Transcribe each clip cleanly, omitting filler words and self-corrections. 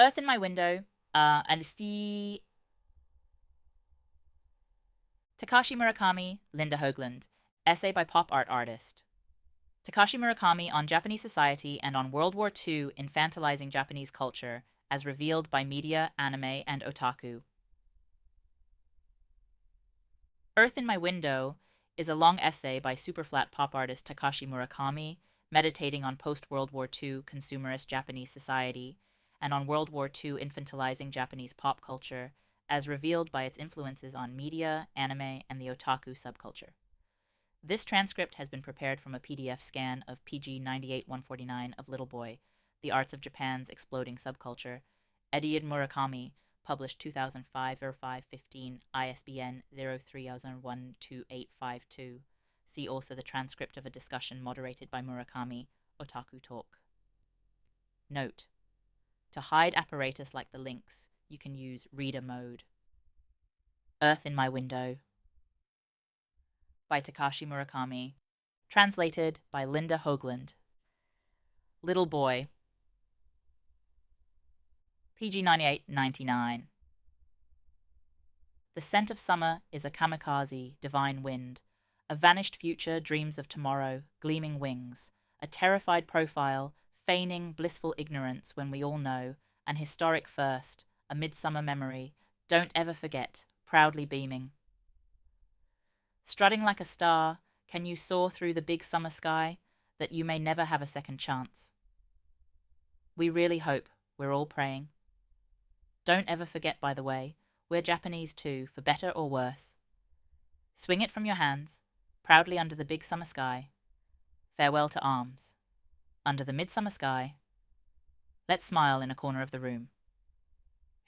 Earth in My Window, and it's the Takashi Murakami, Linda Hoagland, essay by pop art artist. Takashi Murakami on Japanese society and on World War II infantilizing Japanese culture as revealed by media, anime, and otaku. Earth in My Window is a long essay by superflat pop artist Takashi Murakami meditating on post-World War II consumerist Japanese society and on World War II infantilizing Japanese pop culture as revealed by its influences on media, anime, and the otaku subculture. This transcript has been prepared from a PDF scan of PG 98-149 of Little Boy, The Arts of Japan's Exploding Subculture, Edited Murakami, published 2005 515 ISBN 03012852. See also the transcript of a discussion moderated by Murakami, Otaku Talk. Note: to hide apparatus like the links, you can use reader mode. Earth in My Window by Takashi Murakami. Translated by Linda Hoagland. Little Boy. PG 98-99. The scent of summer is a kamikaze, divine wind. A vanished future dreams of tomorrow, gleaming wings. A terrified profile, feigning blissful ignorance when we all know. An historic first, a midsummer memory. Don't ever forget, proudly beaming. Strutting like a star, can you soar through the big summer sky, that you may never have a second chance? We really hope, we're all praying. Don't ever forget, by the way, we're Japanese too, for better or worse. Swing it from your hands, proudly under the big summer sky. Farewell to arms. Under the midsummer sky. Let's smile in a corner of the room.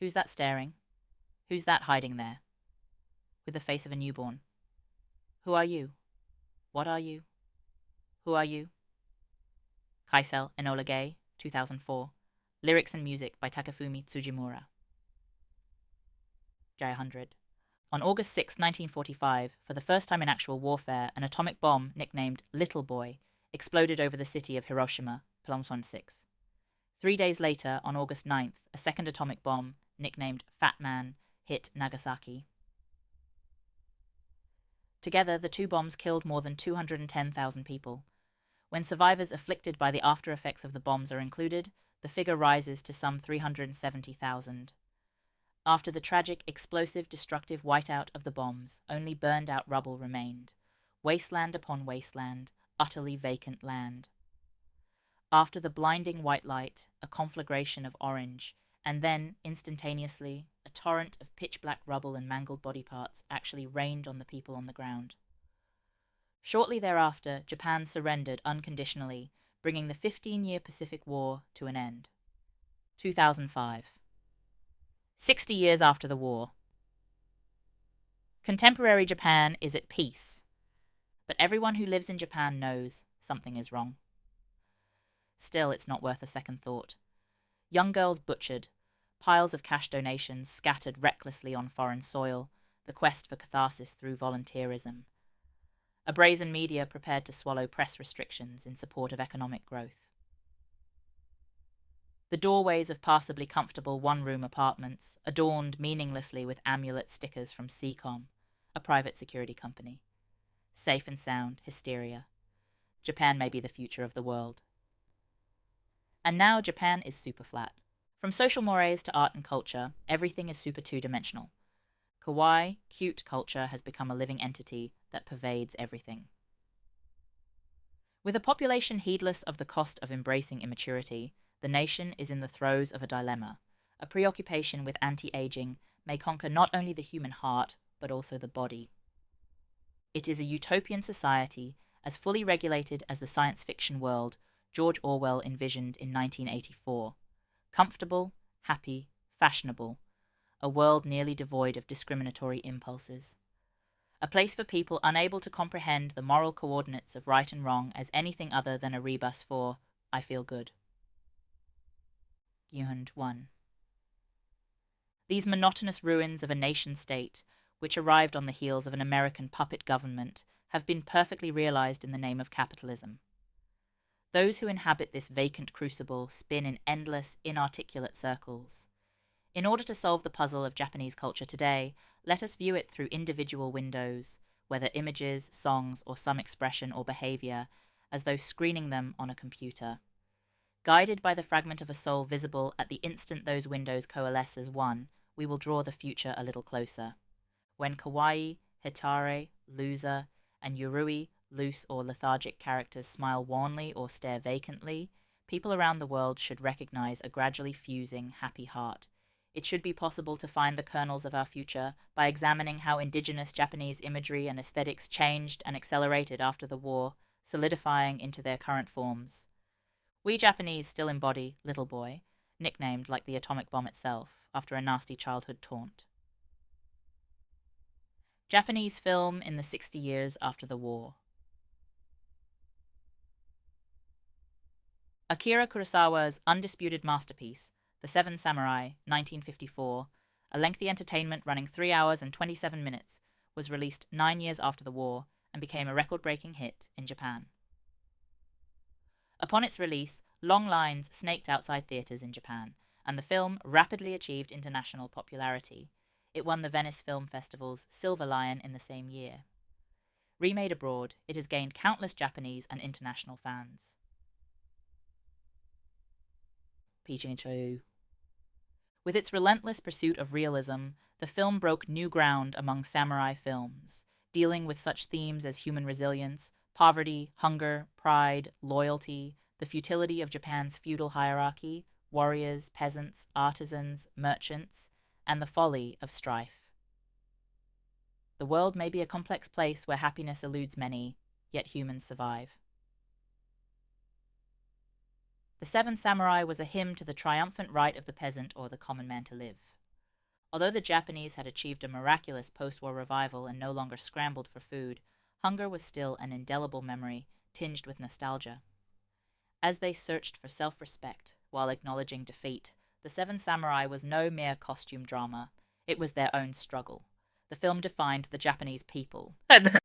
Who's that staring? Who's that hiding there? With the face of a newborn. Who are you? What are you? Who are you? Kaisel Enola Gay, 2004. Lyrics and music by Takafumi Tsujimura. J100. On August 6, 1945, for the first time in actual warfare, an atomic bomb nicknamed Little Boy exploded over the city of Hiroshima, Plumson 6. 3 days later, on August 9th, a second atomic bomb, nicknamed Fat Man, hit Nagasaki. Together, the two bombs killed more than 210,000 people. When survivors afflicted by the after effects of the bombs are included, the figure rises to some 370,000. After the tragic, explosive, destructive whiteout of the bombs, only burned-out rubble remained. Wasteland upon wasteland, utterly vacant land. After the blinding white light, a conflagration of orange, and then, instantaneously, a torrent of pitch-black rubble and mangled body parts actually rained on the people on the ground. Shortly thereafter, Japan surrendered unconditionally, bringing the 15-year Pacific War to an end. 2005. 60 years after the war. Contemporary Japan is at peace, but everyone who lives in Japan knows something is wrong. Still, it's not worth a second thought. Young girls butchered, piles of cash donations scattered recklessly on foreign soil, the quest for catharsis through volunteerism. A brazen media prepared to swallow press restrictions in support of economic growth. The doorways of passably comfortable one-room apartments, adorned meaninglessly with amulet stickers from Seacom, a private security company. Safe and sound, hysteria. Japan may be the future of the world. And now Japan is super flat. From social mores to art and culture, everything is super two-dimensional. Kawaii, cute culture has become a living entity that pervades everything. With a population heedless of the cost of embracing immaturity, the nation is in the throes of a dilemma. A preoccupation with anti-aging may conquer not only the human heart, but also the body. It is a utopian society, as fully regulated as the science fiction world George Orwell envisioned in 1984. Comfortable, happy, fashionable. A world nearly devoid of discriminatory impulses. A place for people unable to comprehend the moral coordinates of right and wrong as anything other than a rebus for, I feel good. Gyuhund 1. These monotonous ruins of a nation-state, which arrived on the heels of an American puppet government, have been perfectly realized in the name of capitalism. Those who inhabit this vacant crucible spin in endless, inarticulate circles. In order to solve the puzzle of Japanese culture today, let us view it through individual windows, whether images, songs, or some expression or behavior, as though screening them on a computer. Guided by the fragment of a soul visible at the instant those windows coalesce as one, we will draw the future a little closer. When kawaii, hitare, loser, and yurui, loose or lethargic characters smile wanly or stare vacantly, people around the world should recognize a gradually fusing, happy heart. It should be possible to find the kernels of our future by examining how indigenous Japanese imagery and aesthetics changed and accelerated after the war, solidifying into their current forms. We Japanese still embody Little Boy, nicknamed like the atomic bomb itself, after a nasty childhood taunt. Japanese film in the 60 years after the war. Akira Kurosawa's undisputed masterpiece, The Seven Samurai, 1954, a lengthy entertainment running 3 hours and 27 minutes, was released 9 years after the war and became a record-breaking hit in Japan. Upon its release, long lines snaked outside theaters in Japan, and the film rapidly achieved international popularity. It won the Venice Film Festival's Silver Lion in the same year. Remade abroad, it has gained countless Japanese and international fans. With its relentless pursuit of realism, the film broke new ground among samurai films, dealing with such themes as human resilience, poverty, hunger, pride, loyalty, the futility of Japan's feudal hierarchy, warriors, peasants, artisans, merchants, and the folly of strife. The world may be a complex place where happiness eludes many, yet humans survive. The Seven Samurai was a hymn to the triumphant right of the peasant or the common man to live. Although the Japanese had achieved a miraculous post-war revival and no longer scrambled for food, hunger was still an indelible memory, tinged with nostalgia. As they searched for self-respect while acknowledging defeat, The Seven Samurai was no mere costume drama. It was their own struggle. The film defined the Japanese people.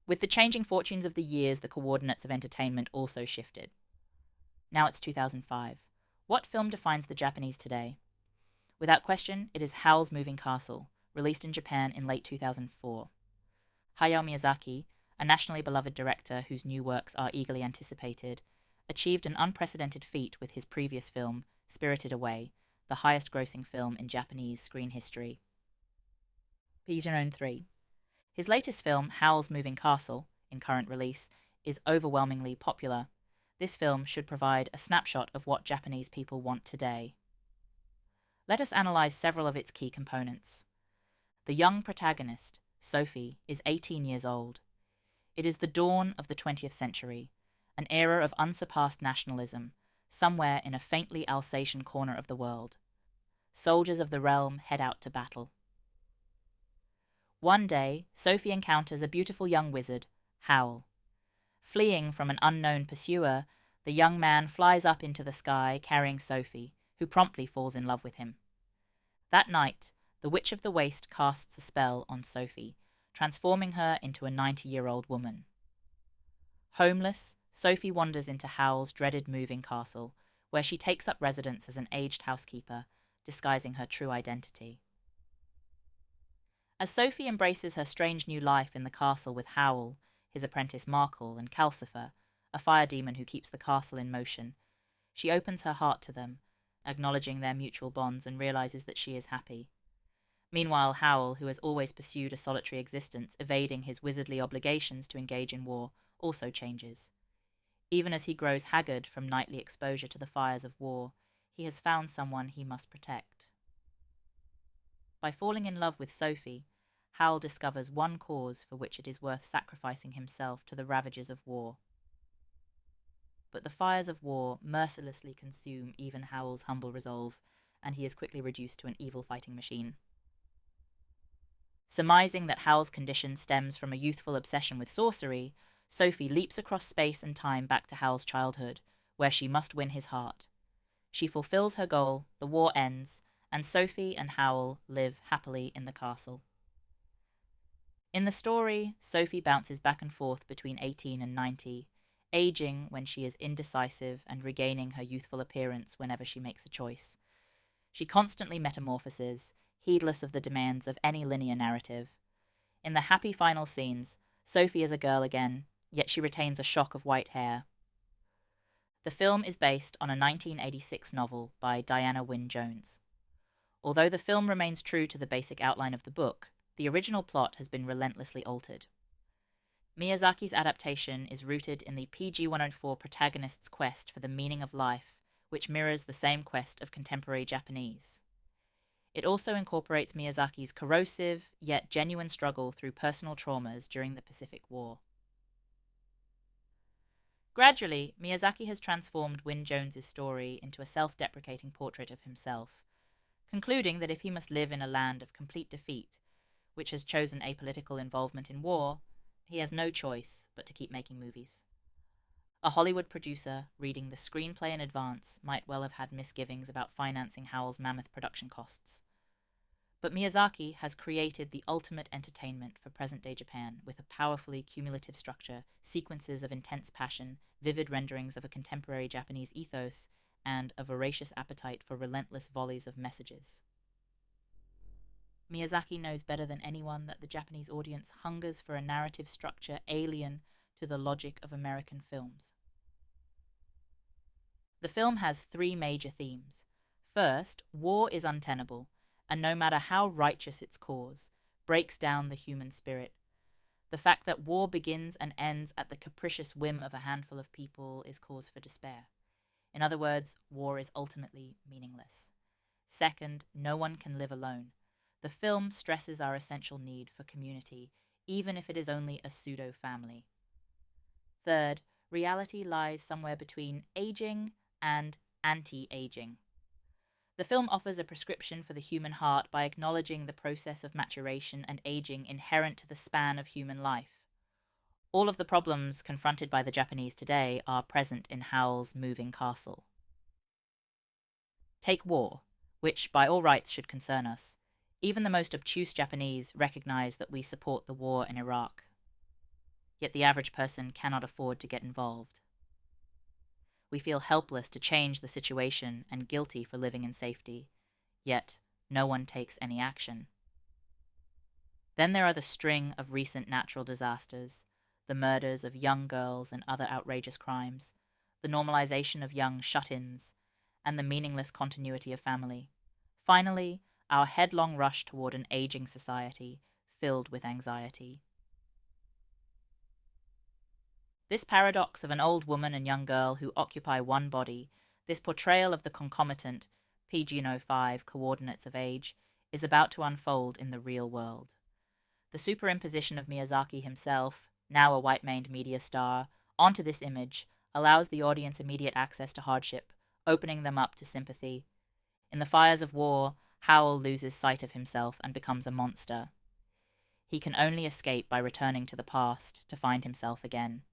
With the changing fortunes of the years, the coordinates of entertainment also shifted. Now it's 2005. What film defines the Japanese today? Without question, it is Howl's Moving Castle, released in Japan in late 2004. Hayao Miyazaki, a nationally beloved director whose new works are eagerly anticipated, achieved an unprecedented feat with his previous film, Spirited Away, the highest-grossing film in Japanese screen history. PG 3. His latest film, Howl's Moving Castle, in current release, is overwhelmingly popular. This film should provide a snapshot of what Japanese people want today. Let us analyze several of its key components. The young protagonist, Sophie, is 18 years old. It is the dawn of the 20th century, an era of unsurpassed nationalism, somewhere in a faintly Alsatian corner of the world. Soldiers of the realm head out to battle. One day, Sophie encounters a beautiful young wizard, Howl. Fleeing from an unknown pursuer, the young man flies up into the sky carrying Sophie, who promptly falls in love with him. That night, the Witch of the Waste casts a spell on Sophie, transforming her into a 90-year-old woman. Homeless, Sophie wanders into Howl's dreaded moving castle, where she takes up residence as an aged housekeeper, disguising her true identity. As Sophie embraces her strange new life in the castle with Howl, his apprentice Markle, and Calcifer, a fire demon who keeps the castle in motion, she opens her heart to them, acknowledging their mutual bonds, and realizes that she is happy. Meanwhile, Howl, who has always pursued a solitary existence, evading his wizardly obligations to engage in war, also changes. Even as he grows haggard from nightly exposure to the fires of war, he has found someone he must protect. By falling in love with Sophie, Howl discovers one cause for which it is worth sacrificing himself to the ravages of war. But the fires of war mercilessly consume even Howl's humble resolve, and he is quickly reduced to an evil fighting machine. Surmising that Howl's condition stems from a youthful obsession with sorcery, Sophie leaps across space and time back to Howl's childhood, where she must win his heart. She fulfills her goal, the war ends, and Sophie and Howl live happily in the castle. In the story, Sophie bounces back and forth between 18 and 90, aging when she is indecisive and regaining her youthful appearance whenever she makes a choice. She constantly metamorphoses, heedless of the demands of any linear narrative. In the happy final scenes, Sophie is a girl again, yet she retains a shock of white hair. The film is based on a 1986 novel by Diana Wynne Jones. Although the film remains true to the basic outline of the book, the original plot has been relentlessly altered. Miyazaki's adaptation is rooted in the PG-104 protagonist's quest for the meaning of life, which mirrors the same quest of contemporary Japanese. It also incorporates Miyazaki's corrosive, yet genuine struggle through personal traumas during the Pacific War. Gradually, Miyazaki has transformed Wynne Jones's story into a self-deprecating portrait of himself, concluding that if he must live in a land of complete defeat, which has chosen apolitical involvement in war, he has no choice but to keep making movies. A Hollywood producer reading the screenplay in advance might well have had misgivings about financing Howell's mammoth production costs. But Miyazaki has created the ultimate entertainment for present-day Japan with a powerfully cumulative structure, sequences of intense passion, vivid renderings of a contemporary Japanese ethos, and a voracious appetite for relentless volleys of messages. Miyazaki knows better than anyone that the Japanese audience hungers for a narrative structure alien to the logic of American films. The film has three major themes. First, war is untenable, and no matter how righteous its cause, breaks down the human spirit. The fact that war begins and ends at the capricious whim of a handful of people is cause for despair. In other words, war is ultimately meaningless. Second, no one can live alone. The film stresses our essential need for community, even if it is only a pseudo-family. Third, reality lies somewhere between aging and anti-aging. The film offers a prescription for the human heart by acknowledging the process of maturation and aging inherent to the span of human life. All of the problems confronted by the Japanese today are present in Howell's moving castle. Take war, which by all rights should concern us. Even the most obtuse Japanese recognize that we support the war in Iraq. Yet the average person cannot afford to get involved. We feel helpless to change the situation and guilty for living in safety, yet no one takes any action. Then there are the string of recent natural disasters, the murders of young girls and other outrageous crimes, the normalization of young shut-ins, and the meaningless continuity of family. Finally, our headlong rush toward an aging society filled with anxiety. This paradox of an old woman and young girl who occupy one body, this portrayal of the concomitant PG-105 coordinates of age, is about to unfold in the real world. The superimposition of Miyazaki himself, now a white-maned media star, onto this image allows the audience immediate access to hardship, opening them up to sympathy. In the fires of war, Howell loses sight of himself and becomes a monster. He can only escape by returning to the past to find himself again.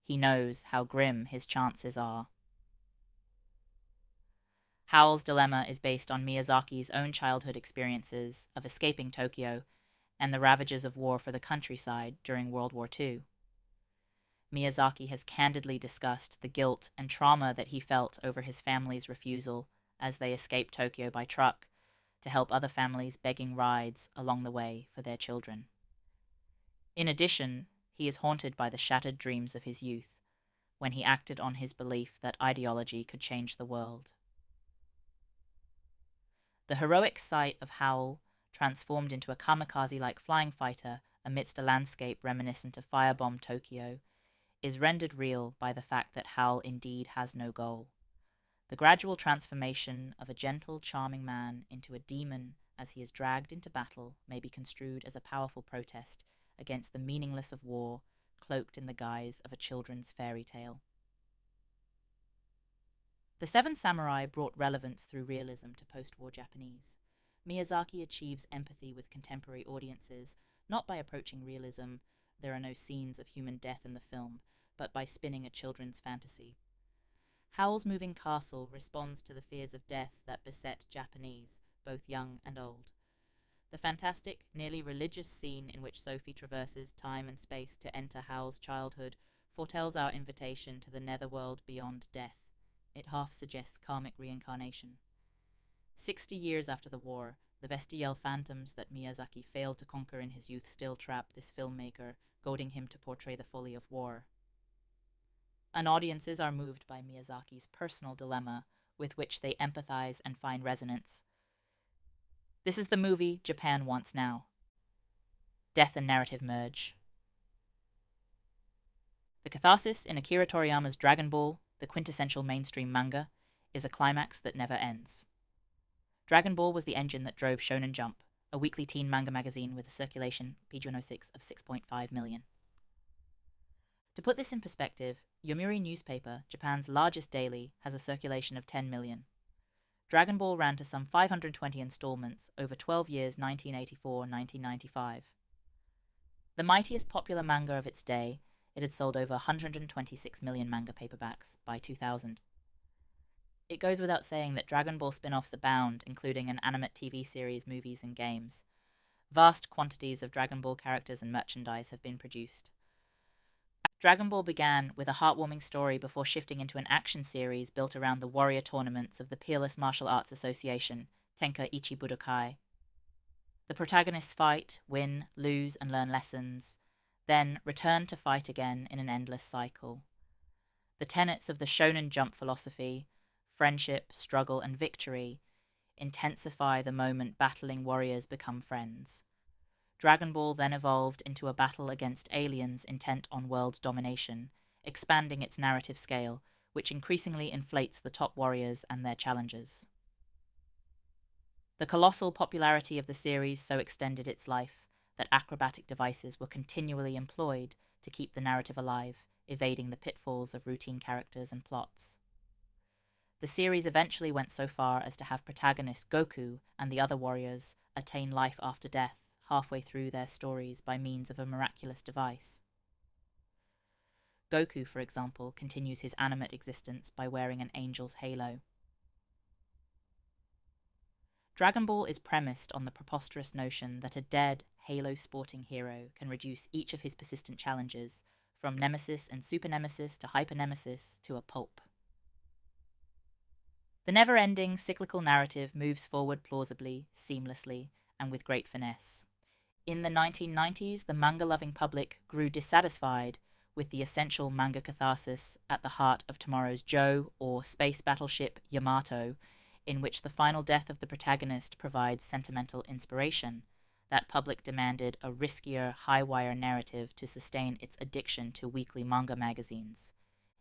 He knows how grim his chances are. Howell's dilemma is based on Miyazaki's own childhood experiences of escaping Tokyo and the ravages of war for the countryside during World War II. Miyazaki has candidly discussed the guilt and trauma that he felt over his family's refusal as they escaped Tokyo by truck to help other families begging rides along the way for their children. In addition, he is haunted by the shattered dreams of his youth, when he acted on his belief that ideology could change the world. The heroic sight of Howell, transformed into a kamikaze-like flying fighter amidst a landscape reminiscent of firebomb Tokyo, is rendered real by the fact that Howell indeed has no goal. The gradual transformation of a gentle, charming man into a demon as he is dragged into battle may be construed as a powerful protest against the meaningless of war, cloaked in the guise of a children's fairy tale. The Seven Samurai brought relevance through realism to post-war Japanese. Miyazaki achieves empathy with contemporary audiences, not by approaching realism, there are no scenes of human death in the film, but by spinning a children's fantasy. Howell's moving castle responds to the fears of death that beset Japanese, both young and old. The fantastic, nearly religious scene in which Sophie traverses time and space to enter Howell's childhood foretells our invitation to the netherworld beyond death. It half suggests karmic reincarnation. 60 years after the war, the bestial phantoms that Miyazaki failed to conquer in his youth still trap this filmmaker, goading him to portray the folly of war. And audiences are moved by Miyazaki's personal dilemma, with which they empathize and find resonance. This is the movie Japan wants now. Death and narrative merge. The catharsis in Akira Toriyama's Dragon Ball, the quintessential mainstream manga, is a climax that never ends. Dragon Ball was the engine that drove Shonen Jump, a weekly teen manga magazine with a circulation PG-106 of 6.5 million. To put this in perspective, Yomiuri newspaper, Japan's largest daily, has a circulation of 10 million. Dragon Ball ran to some 520 installments over 12 years 1984-1995. The mightiest popular manga of its day, it had sold over 126 million manga paperbacks by 2000. It goes without saying that Dragon Ball spin-offs abound, including an animate TV series, movies, and games. Vast quantities of Dragon Ball characters and merchandise have been produced. Dragon Ball began with a heartwarming story before shifting into an action series built around the warrior tournaments of the peerless martial arts association, Tenka Ichi Budokai. The protagonists fight, win, lose, and learn lessons, then return to fight again in an endless cycle. The tenets of the Shonen Jump philosophy, friendship, struggle, and victory, intensify the moment battling warriors become friends. Dragon Ball then evolved into a battle against aliens intent on world domination, expanding its narrative scale, which increasingly inflates the top warriors and their challengers. The colossal popularity of the series so extended its life that acrobatic devices were continually employed to keep the narrative alive, evading the pitfalls of routine characters and plots. The series eventually went so far as to have protagonist Goku and the other warriors attain life after death halfway through their stories by means of a miraculous device. Goku, for example, continues his animate existence by wearing an angel's halo. Dragon Ball is premised on the preposterous notion that a dead, halo-sporting hero can reduce each of his persistent challenges, from nemesis and super nemesis to hyper nemesis, to a pulp. The never-ending, cyclical narrative moves forward plausibly, seamlessly, and with great finesse. In the 1990s, the manga-loving public grew dissatisfied with the essential manga catharsis at the heart of tomorrow's Joe, or space battleship Yamato, in which the final death of the protagonist provides sentimental inspiration. That public demanded a riskier, high-wire narrative to sustain its addiction to weekly manga magazines.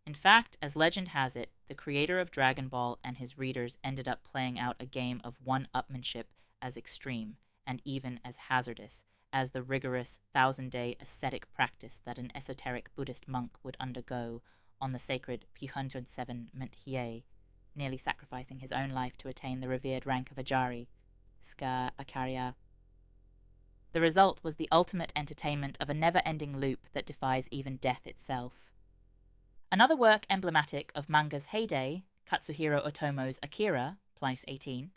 In fact, as legend has it, the creator of Dragon Ball and his readers ended up playing out a game of one-upmanship as extreme, and even as hazardous, as the rigorous 1,000-day ascetic practice that an esoteric Buddhist monk would undergo on the sacred P107 Menthie, nearly sacrificing his own life to attain the revered rank of Ajari, Ska Akarya. The result was the ultimate entertainment of a never-ending loop that defies even death itself. Another work emblematic of manga's heyday, Katsuhiro Otomo's Akira, Place 18,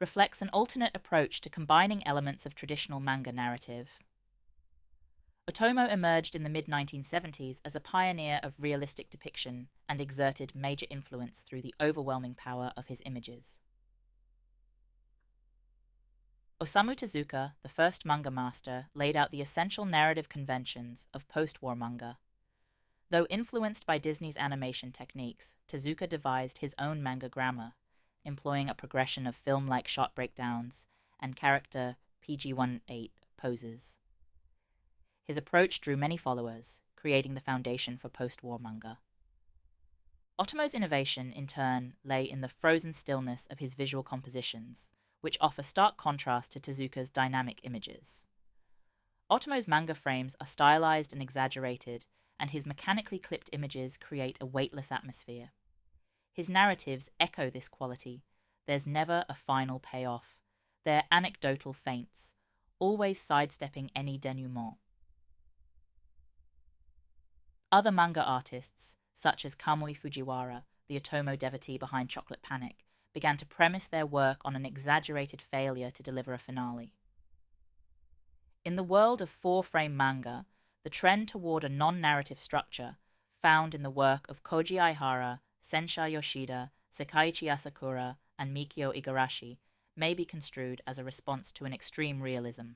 reflects an alternate approach to combining elements of traditional manga narrative. Otomo emerged in the mid-1970s as a pioneer of realistic depiction and exerted major influence through the overwhelming power of his images. Osamu Tezuka, the first manga master, laid out the essential narrative conventions of post-war manga. Though influenced by Disney's animation techniques, Tezuka devised his own manga grammar, employing a progression of film-like shot breakdowns and character PG-18 poses. His approach drew many followers, creating the foundation for post-war manga. Otomo's innovation, in turn, lay in the frozen stillness of his visual compositions, which offer stark contrast to Tezuka's dynamic images. Otomo's manga frames are stylized and exaggerated, and his mechanically clipped images create a weightless atmosphere. His narratives echo this quality. There's never a final payoff. They're anecdotal feints, always sidestepping any denouement. Other manga artists, such as Kamui Fujiwara, the Otomo devotee behind Chocolate Panic, began to premise their work on an exaggerated failure to deliver a finale. In the world of four-frame manga, the trend toward a non-narrative structure, found in the work of Koji Aihara, Sensha Yoshida, Sekaiichi Asakura, and Mikio Igarashi, may be construed as a response to an extreme realism.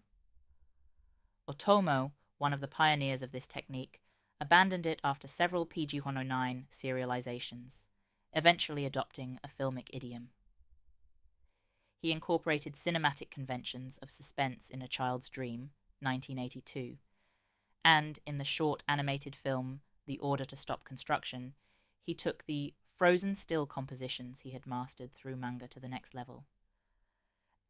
Otomo, one of the pioneers of this technique, abandoned it after several PG-109 serializations, eventually adopting a filmic idiom. He incorporated cinematic conventions of suspense in A Child's Dream, 1982, and in the short animated film The Order to Stop Construction, he took the frozen still compositions he had mastered through manga to the next level.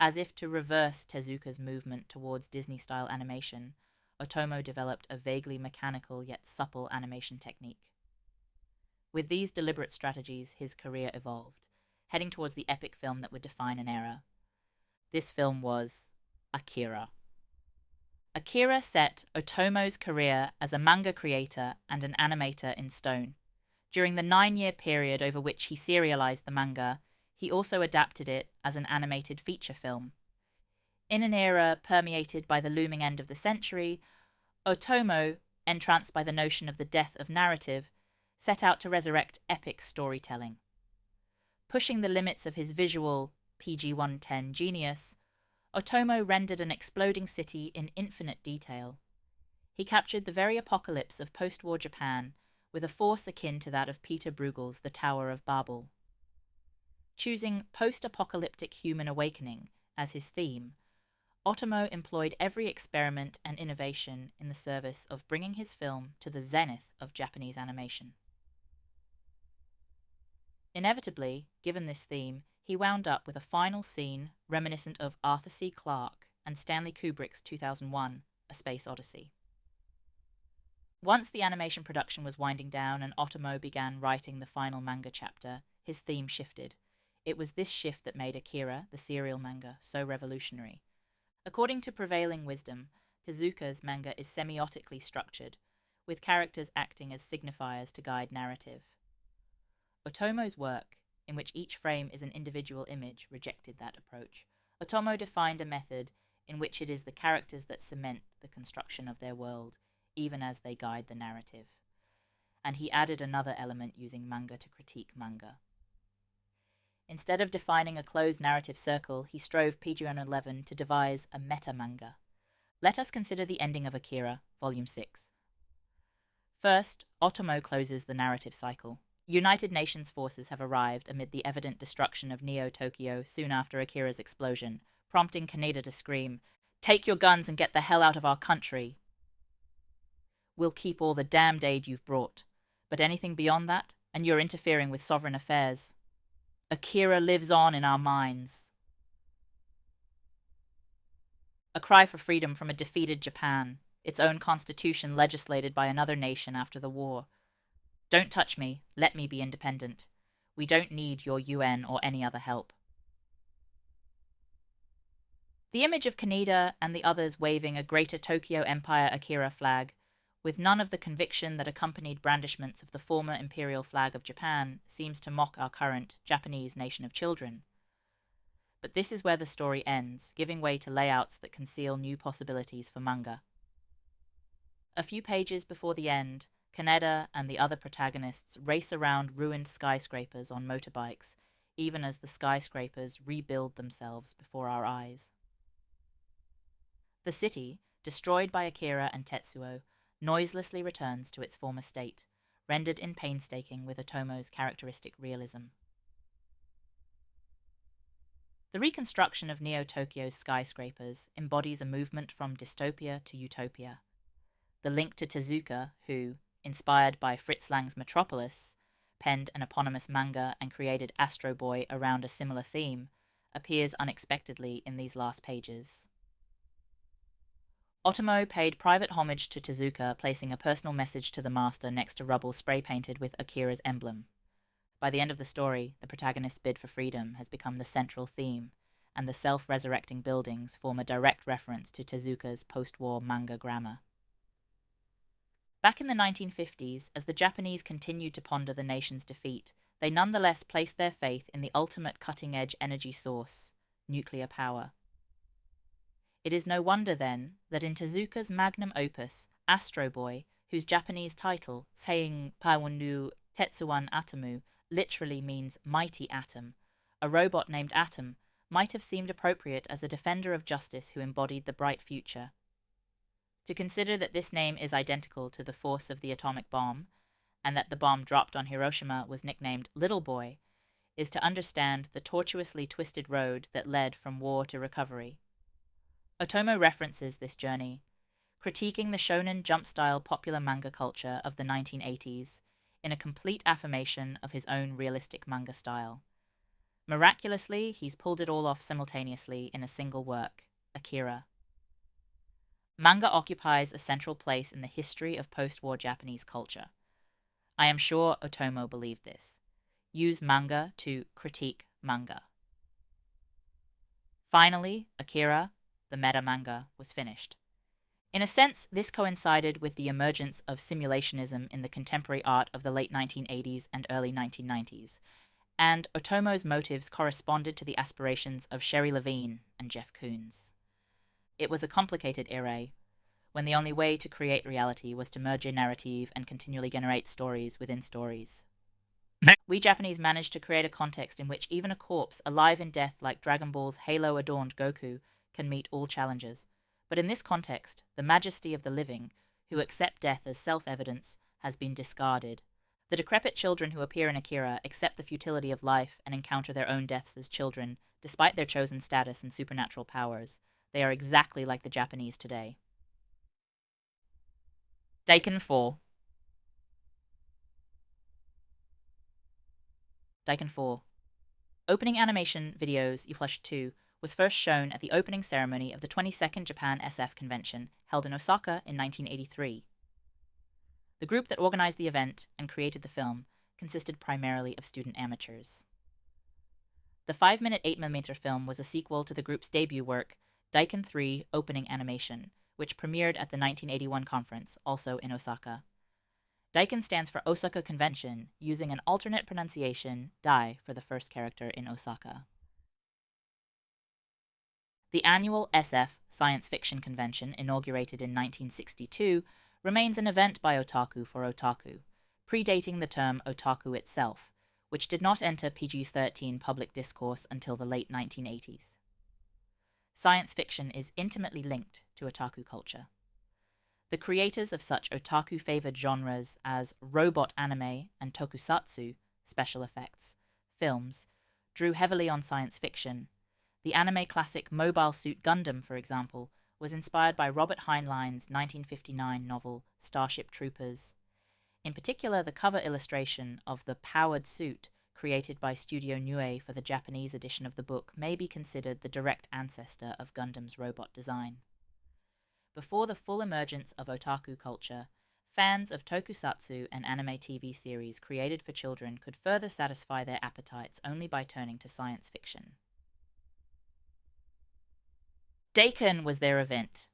As if to reverse Tezuka's movement towards Disney-style animation, Otomo developed a vaguely mechanical yet supple animation technique. With these deliberate strategies, his career evolved, heading towards the epic film that would define an era. This film was Akira. Akira set Otomo's career as a manga creator and an animator in stone. During the 9-year period over which he serialized the manga, he also adapted it as an animated feature film. In an era permeated by the looming end of the century, Otomo, entranced by the notion of the death of narrative, set out to resurrect epic storytelling. Pushing the limits of his visual PG-110 genius, Otomo rendered an exploding city in infinite detail. He captured the very apocalypse of post-war Japan with a force akin to that of Peter Bruegel's The Tower of Babel. Choosing post-apocalyptic human awakening as his theme, Otomo employed every experiment and innovation in the service of bringing his film to the zenith of Japanese animation. Inevitably, given this theme, he wound up with a final scene reminiscent of Arthur C. Clarke and Stanley Kubrick's 2001, A Space Odyssey. Once the animation production was winding down and Otomo began writing the final manga chapter, his theme shifted. It was this shift that made Akira, the serial manga, so revolutionary. According to prevailing wisdom, Tezuka's manga is semiotically structured, with characters acting as signifiers to guide narrative. Otomo's work, in which each frame is an individual image, rejected that approach. Otomo defined a method in which it is the characters that cement the construction of their world, even as they guide the narrative. And he added another element using manga to critique manga. Instead of defining a closed narrative circle, he strove PG-11 to devise a meta-manga. Let us consider the ending of Akira, Volume 6. First, Otomo closes the narrative cycle. United Nations forces have arrived amid the evident destruction of Neo-Tokyo soon after Akira's explosion, prompting Kaneda to scream, "Take your guns and get the hell out of our country! We'll keep all the damned aid you've brought, but anything beyond that, and you're interfering with sovereign affairs. Akira lives on in our minds." A cry for freedom from a defeated Japan, its own constitution legislated by another nation after the war. Don't touch me, let me be independent. We don't need your UN or any other help. The image of Kaneda and the others waving a Greater Tokyo Empire Akira flag, with none of the conviction that accompanied brandishments of the former imperial flag of Japan, seems to mock our current Japanese nation of children. But this is where the story ends, giving way to layouts that conceal new possibilities for manga. A few pages before the end, Kaneda and the other protagonists race around ruined skyscrapers on motorbikes, even as the skyscrapers rebuild themselves before our eyes. The city, destroyed by Akira and Tetsuo, noiselessly returns to its former state, rendered in painstaking with Otomo's characteristic realism. The reconstruction of Neo-Tokyo's skyscrapers embodies a movement from dystopia to utopia. The link to Tezuka, who, inspired by Fritz Lang's Metropolis, penned an eponymous manga and created Astro Boy around a similar theme, appears unexpectedly in these last pages. Otomo paid private homage to Tezuka, placing a personal message to the master next to rubble spray-painted with Akira's emblem. By the end of the story, the protagonist's bid for freedom has become the central theme, and the self-resurrecting buildings form a direct reference to Tezuka's post-war manga grammar. Back in the 1950s, as the Japanese continued to ponder the nation's defeat, they nonetheless placed their faith in the ultimate cutting-edge energy source, nuclear power. It is no wonder, then, that in Tezuka's magnum opus, Astro Boy, whose Japanese title, Seiin Pawonu Tetsuwan Atomu, literally means mighty atom, a robot named Atom might have seemed appropriate as a defender of justice who embodied the bright future. To consider that this name is identical to the force of the atomic bomb, and that the bomb dropped on Hiroshima was nicknamed Little Boy, is to understand the tortuously twisted road that led from war to recovery. Otomo references this journey, critiquing the shonen jump-style popular manga culture of the 1980s in a complete affirmation of his own realistic manga style. Miraculously, he's pulled it all off simultaneously in a single work, Akira. Manga occupies a central place in the history of post-war Japanese culture. I am sure Otomo believed this. Use manga to critique manga. Finally, Akira, the meta manga, was finished. In a sense, this coincided with the emergence of simulationism in the contemporary art of the late 1980s and early 1990s, and Otomo's motives corresponded to the aspirations of Sherry Levine and Jeff Koons. It was a complicated era, when the only way to create reality was to merge a narrative and continually generate stories within stories. We Japanese managed to create a context in which even a corpse alive in death like Dragon Ball's halo-adorned Goku can meet all challenges. But in this context, the majesty of the living, who accept death as self-evidence, has been discarded. The decrepit children who appear in Akira accept the futility of life and encounter their own deaths as children, despite their chosen status and supernatural powers. They are exactly like the Japanese today. Daiken 4. Daiken 4. Opening animation videos E+2 was first shown at the opening ceremony of the 22nd Japan SF Convention, held in Osaka in 1983. The group that organized the event and created the film consisted primarily of student amateurs. The 5-minute 8mm film was a sequel to the group's debut work, Daiken 3 Opening Animation, which premiered at the 1981 conference, also in Osaka. Daiken stands for Osaka Convention, using an alternate pronunciation, Dai, for the first character in Osaka. The annual SF Science Fiction Convention, inaugurated in 1962, remains an event by otaku for otaku, predating the term otaku itself, which did not enter PG-13 public discourse until the late 1980s. Science fiction is intimately linked to otaku culture. The creators of such otaku-favored genres as robot anime and tokusatsu, special effects, films, drew heavily on science fiction. The anime classic Mobile Suit Gundam, for example, was inspired by Robert Heinlein's 1959 novel Starship Troopers. In particular, the cover illustration of the powered suit created by Studio Nue for the Japanese edition of the book may be considered the direct ancestor of Gundam's robot design. Before the full emergence of otaku culture, fans of tokusatsu and anime TV series created for children could further satisfy their appetites only by turning to science fiction. Daiken was their event.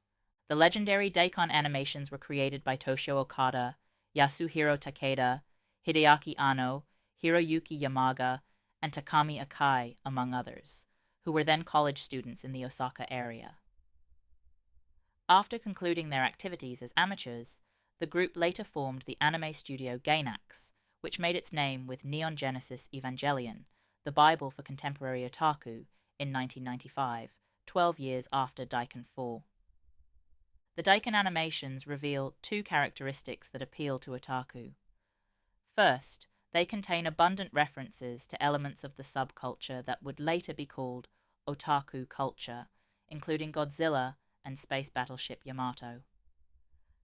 The legendary Daikon animations were created by Toshio Okada, Yasuhiro Takeda, Hideaki Anno, Hiroyuki Yamaga, and Takami Akai, among others, who were then college students in the Osaka area. After concluding their activities as amateurs, the group later formed the anime studio Gainax, which made its name with Neon Genesis Evangelion, the Bible for contemporary otaku, in 1995, 12 years after Daiken 4. The Daiken animations reveal two characteristics that appeal to otaku. First, they contain abundant references to elements of the subculture that would later be called otaku culture, including Godzilla and space battleship Yamato.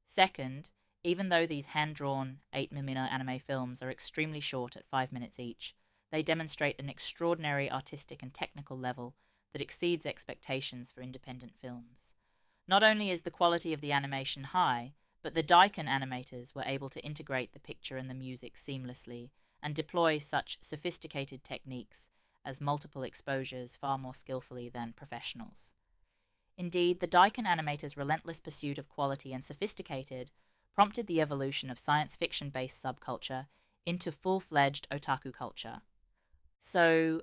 Second, even though these hand-drawn 8mm anime films are extremely short at 5 minutes each, they demonstrate an extraordinary artistic and technical level that exceeds expectations for independent films. Not only is the quality of the animation high, but the Daiken animators were able to integrate the picture and the music seamlessly and deploy such sophisticated techniques as multiple exposures far more skillfully than professionals. Indeed, the Daiken animators' relentless pursuit of quality and sophisticated prompted the evolution of science fiction-based subculture into full-fledged otaku culture. So,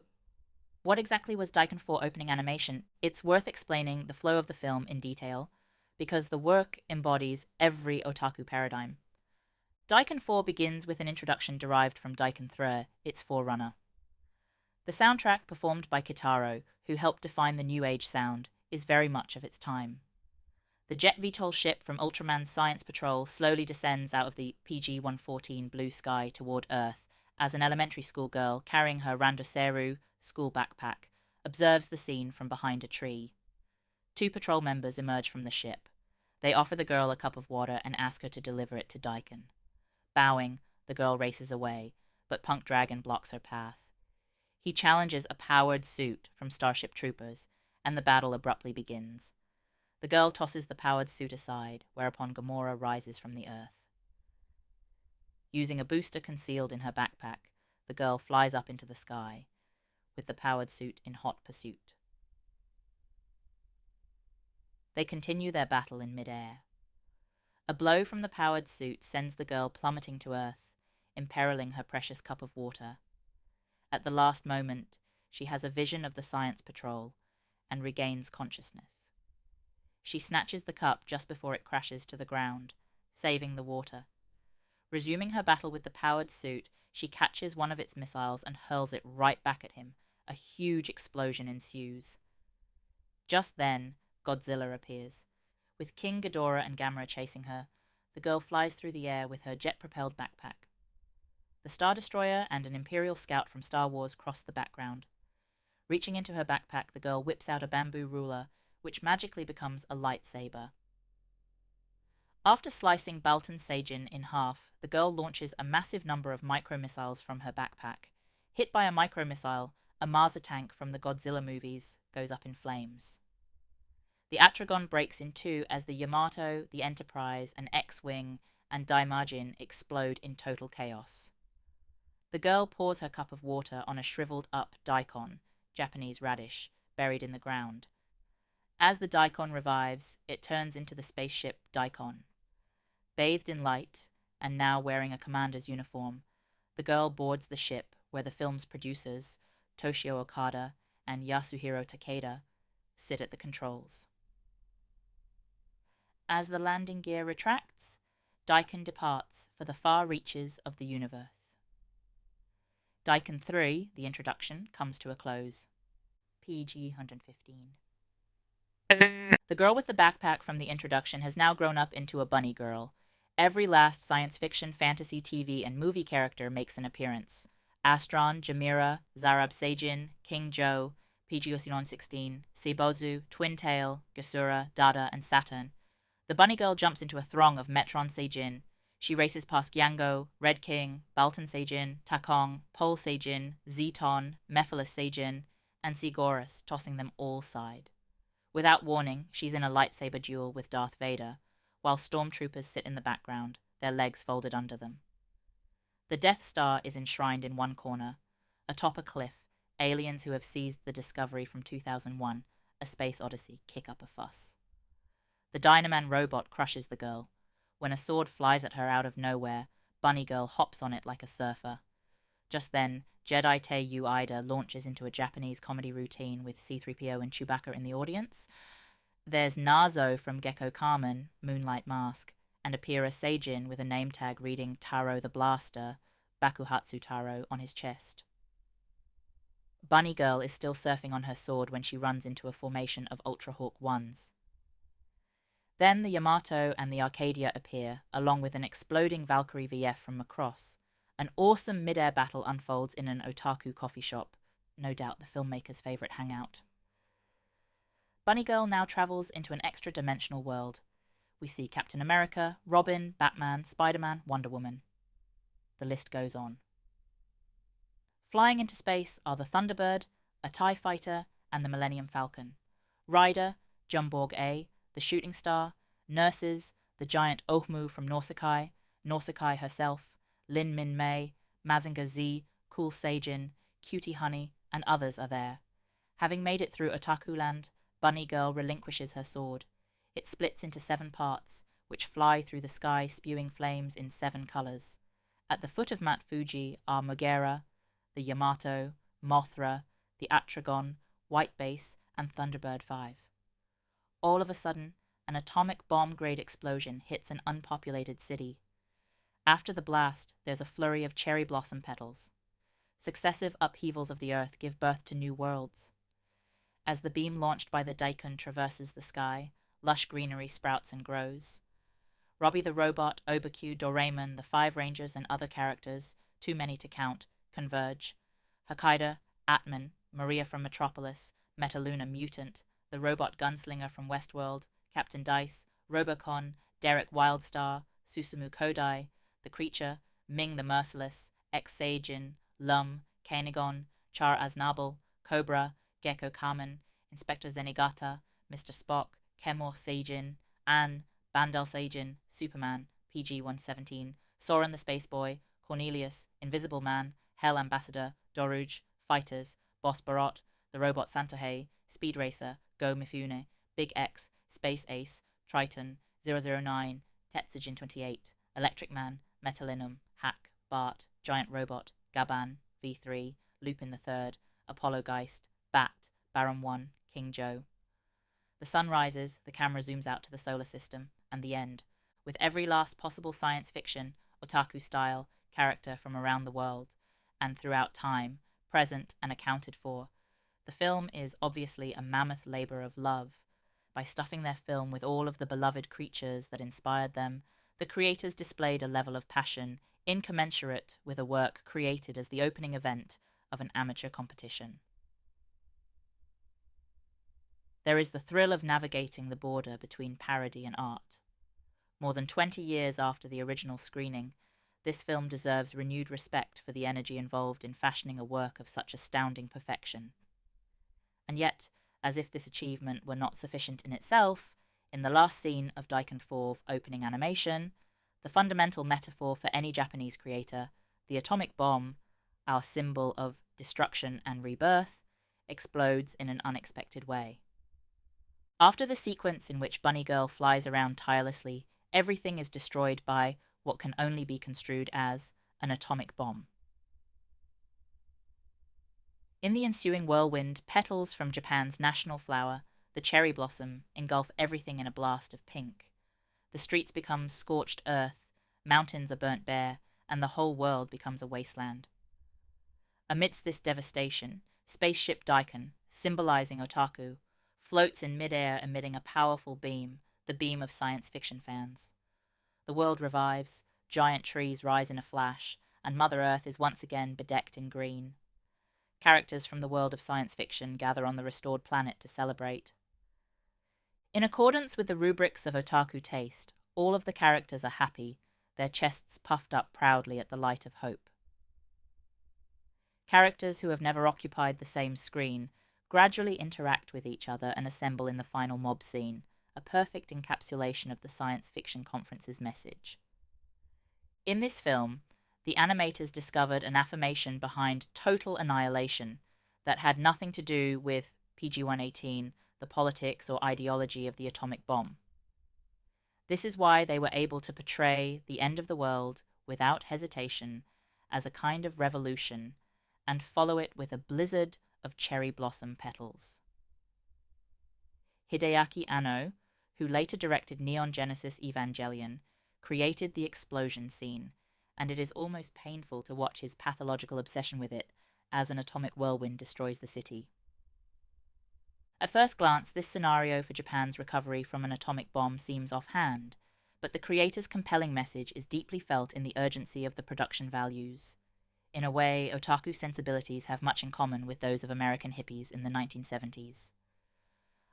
what exactly was Daiken 4 opening animation? It's worth explaining the flow of the film in detail, because the work embodies every otaku paradigm. Daiken 4 begins with an introduction derived from Daiken 3, its forerunner. The soundtrack, performed by Kitaro, who helped define the New Age sound, is very much of its time. The jet VTOL ship from Ultraman's Science Patrol slowly descends out of the PG-114 blue sky toward Earth as an elementary school girl carrying her Randoseru school backpack observes the scene from behind a tree. Two patrol members emerge from the ship. They offer the girl a cup of water and ask her to deliver it to Daiken. Bowing, the girl races away, but Punk Dragon blocks her path. He challenges a powered suit from Starship Troopers, and the battle abruptly begins. The girl tosses the powered suit aside, whereupon Gamora rises from the earth. Using a booster concealed in her backpack, the girl flies up into the sky, with the powered suit in hot pursuit. They continue their battle in midair. A blow from the powered suit sends the girl plummeting to Earth, imperiling her precious cup of water. At the last moment, she has a vision of the Science Patrol and regains consciousness. She snatches the cup just before it crashes to the ground, saving the water. Resuming her battle with the powered suit, she catches one of its missiles and hurls it right back at him. A huge explosion ensues. Just then, Godzilla appears. With King Ghidorah and Gamera chasing her, the girl flies through the air with her jet-propelled backpack. The Star Destroyer and an Imperial scout from Star Wars cross the background. Reaching into her backpack, the girl whips out a bamboo ruler, which magically becomes a lightsaber. After slicing Baltan Seijin in half, the girl launches a massive number of micromissiles from her backpack. Hit by a micromissile, a Maza tank from the Godzilla movies goes up in flames. The Atragon breaks in two as the Yamato, the Enterprise, an X-Wing, and Daimajin explode in total chaos. The girl pours her cup of water on a shriveled-up daikon, Japanese radish, buried in the ground. As the daikon revives, it turns into the spaceship Daikon. Bathed in light, and now wearing a commander's uniform, the girl boards the ship where the film's producers, Toshio Okada and Yasuhiro Takeda, sit at the controls. As the landing gear retracts, Daiken departs for the far reaches of the universe. Daiken 3, the introduction, comes to a close. PG 115. The girl with the backpack from the introduction has now grown up into a bunny girl. Every last science fiction, fantasy, TV, and movie character makes an appearance. Astron, Jamira, Zarab Seijin, King Joe, PG 116, Seibozu, Twintail, Gesura, Dada, and Saturn. The bunny girl jumps into a throng of Metron Seijin. She races past Gyango, Red King, Baltan Seijin, Takong, Pol Seijin, Zeton, Mephiles Seijin, and Sigorus, tossing them all side. Without warning, she's in a lightsaber duel with Darth Vader, while stormtroopers sit in the background, their legs folded under them. The Death Star is enshrined in one corner. Atop a cliff, aliens who have seized the Discovery from 2001, A Space Odyssey, kick up a fuss. The Dynaman robot crushes the girl. When a sword flies at her out of nowhere, Bunny Girl hops on it like a surfer. Just then, Jedi Tei Ida launches into a Japanese comedy routine with C-3PO and Chewbacca in the audience. There's Nazo from Gecko Carmen, Moonlight Mask, and Akira Seijin with a name tag reading Taro the Blaster, Bakuhatsu Taro, on his chest. Bunny Girl is still surfing on her sword when she runs into a formation of Ultra Hawk 1s. Then the Yamato and the Arcadia appear, along with an exploding Valkyrie VF from Macross. An awesome mid-air battle unfolds in an otaku coffee shop, no doubt the filmmaker's favourite hangout. Bunny Girl now travels into an extra-dimensional world. We see Captain America, Robin, Batman, Spider-Man, Wonder Woman. The list goes on. Flying into space are the Thunderbird, a TIE fighter, and the Millennium Falcon. Ryder, Jumborg A, the Shooting Star, nurses, the giant Ohmu from Nausicaa, Nausicaa herself, Lin Min Mei, Mazinger Z, Cool Seijin, Cutie Honey, and others are there. Having made it through Otaku Land, Bunny Girl relinquishes her sword. It splits into 7 parts, which fly through the sky spewing flames in 7 colors. At the foot of Mount Fuji are Mogera, the Yamato, Mothra, the Atragon, White Base, and Thunderbird 5. All of a sudden, an atomic bomb-grade explosion hits an unpopulated city. After the blast, there's a flurry of cherry blossom petals. Successive upheavals of the earth give birth to new worlds. As the beam launched by the Daikon traverses the sky, lush greenery sprouts and grows. Robbie the Robot, Obaqu, Doraemon, the Five Rangers, and other characters, too many to count, converge. Hokkaido, Atman, Maria from Metropolis, Metaluna Mutant, the Robot Gunslinger from Westworld, Captain Dice, Robocon, Derek Wildstar, Susumu Kodai, The Creature, Ming the Merciless, Ex-Seijin, Lum, Kanegon, Char Aznable, Cobra, Gecko Kamen, Inspector Zenigata, Mr. Spock, Kemor Seijin, Anne, Bandel Seijin, Superman, PG-117, Soren the Space Boy, Cornelius, Invisible Man, Hell Ambassador, Doruj, Fighters, Boss Barot, The Robot Santohei, Speed Racer, Go Mifune, Big X, Space Ace, Triton, 009, Tetsujin 28, Electric Man, Metalinum, Hack, Bart, Giant Robot, Gaban, V3, Lupin the Third, Apollo Geist, Bat, Baron 1, King Joe. The sun rises, the camera zooms out to the solar system, and the end, with every last possible science fiction, otaku-style, character from around the world, and throughout time, present and accounted for. The film is obviously a mammoth labor of love. By stuffing their film with all of the beloved creatures that inspired them, the creators displayed a level of passion incommensurate with a work created as the opening event of an amateur competition. There is the thrill of navigating the border between parody and art. More than 20 years after the original screening, this film deserves renewed respect for the energy involved in fashioning a work of such astounding perfection. And yet, as if this achievement were not sufficient in itself, in the last scene of Daikon 4 opening animation, the fundamental metaphor for any Japanese creator, the atomic bomb, our symbol of destruction and rebirth, explodes in an unexpected way. After the sequence in which Bunny Girl flies around tirelessly, everything is destroyed by what can only be construed as an atomic bomb. In the ensuing whirlwind, petals from Japan's national flower, the cherry blossom, engulf everything in a blast of pink. The streets become scorched earth, mountains are burnt bare, and the whole world becomes a wasteland. Amidst this devastation, Spaceship Daikon, symbolizing otaku, floats in midair emitting a powerful beam, the beam of science fiction fans. The world revives, giant trees rise in a flash, and Mother Earth is once again bedecked in green. Characters from the world of science fiction gather on the restored planet to celebrate. In accordance with the rubrics of otaku taste, all of the characters are happy, their chests puffed up proudly at the light of hope. Characters who have never occupied the same screen gradually interact with each other and assemble in the final mob scene, a perfect encapsulation of the science fiction conference's message. In this film, the animators discovered an affirmation behind total annihilation that had nothing to do with PG-118, the politics or ideology of the atomic bomb. This is why they were able to portray the end of the world without hesitation as a kind of revolution and follow it with a blizzard of cherry blossom petals. Hideaki Anno, who later directed Neon Genesis Evangelion, created the explosion scene, and it is almost painful to watch his pathological obsession with it as an atomic whirlwind destroys the city. At first glance, this scenario for Japan's recovery from an atomic bomb seems offhand, but the creator's compelling message is deeply felt in the urgency of the production values. In a way, otaku sensibilities have much in common with those of American hippies in the 1970s.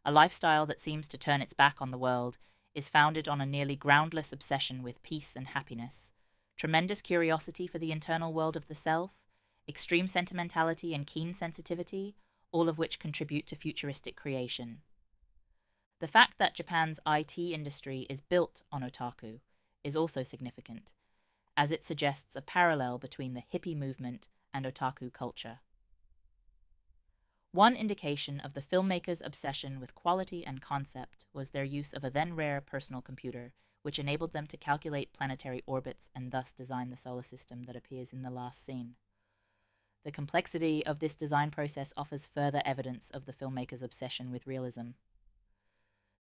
A lifestyle that seems to turn its back on the world is founded on a nearly groundless obsession with peace and happiness, tremendous curiosity for the internal world of the self, extreme sentimentality and keen sensitivity, all of which contribute to futuristic creation. The fact that Japan's IT industry is built on otaku is also significant, as it suggests a parallel between the hippie movement and otaku culture. One indication of the filmmakers' obsession with quality and concept was their use of a then rare personal computer, which enabled them to calculate planetary orbits and thus design the solar system that appears in the last scene. The complexity of this design process offers further evidence of the filmmakers' obsession with realism.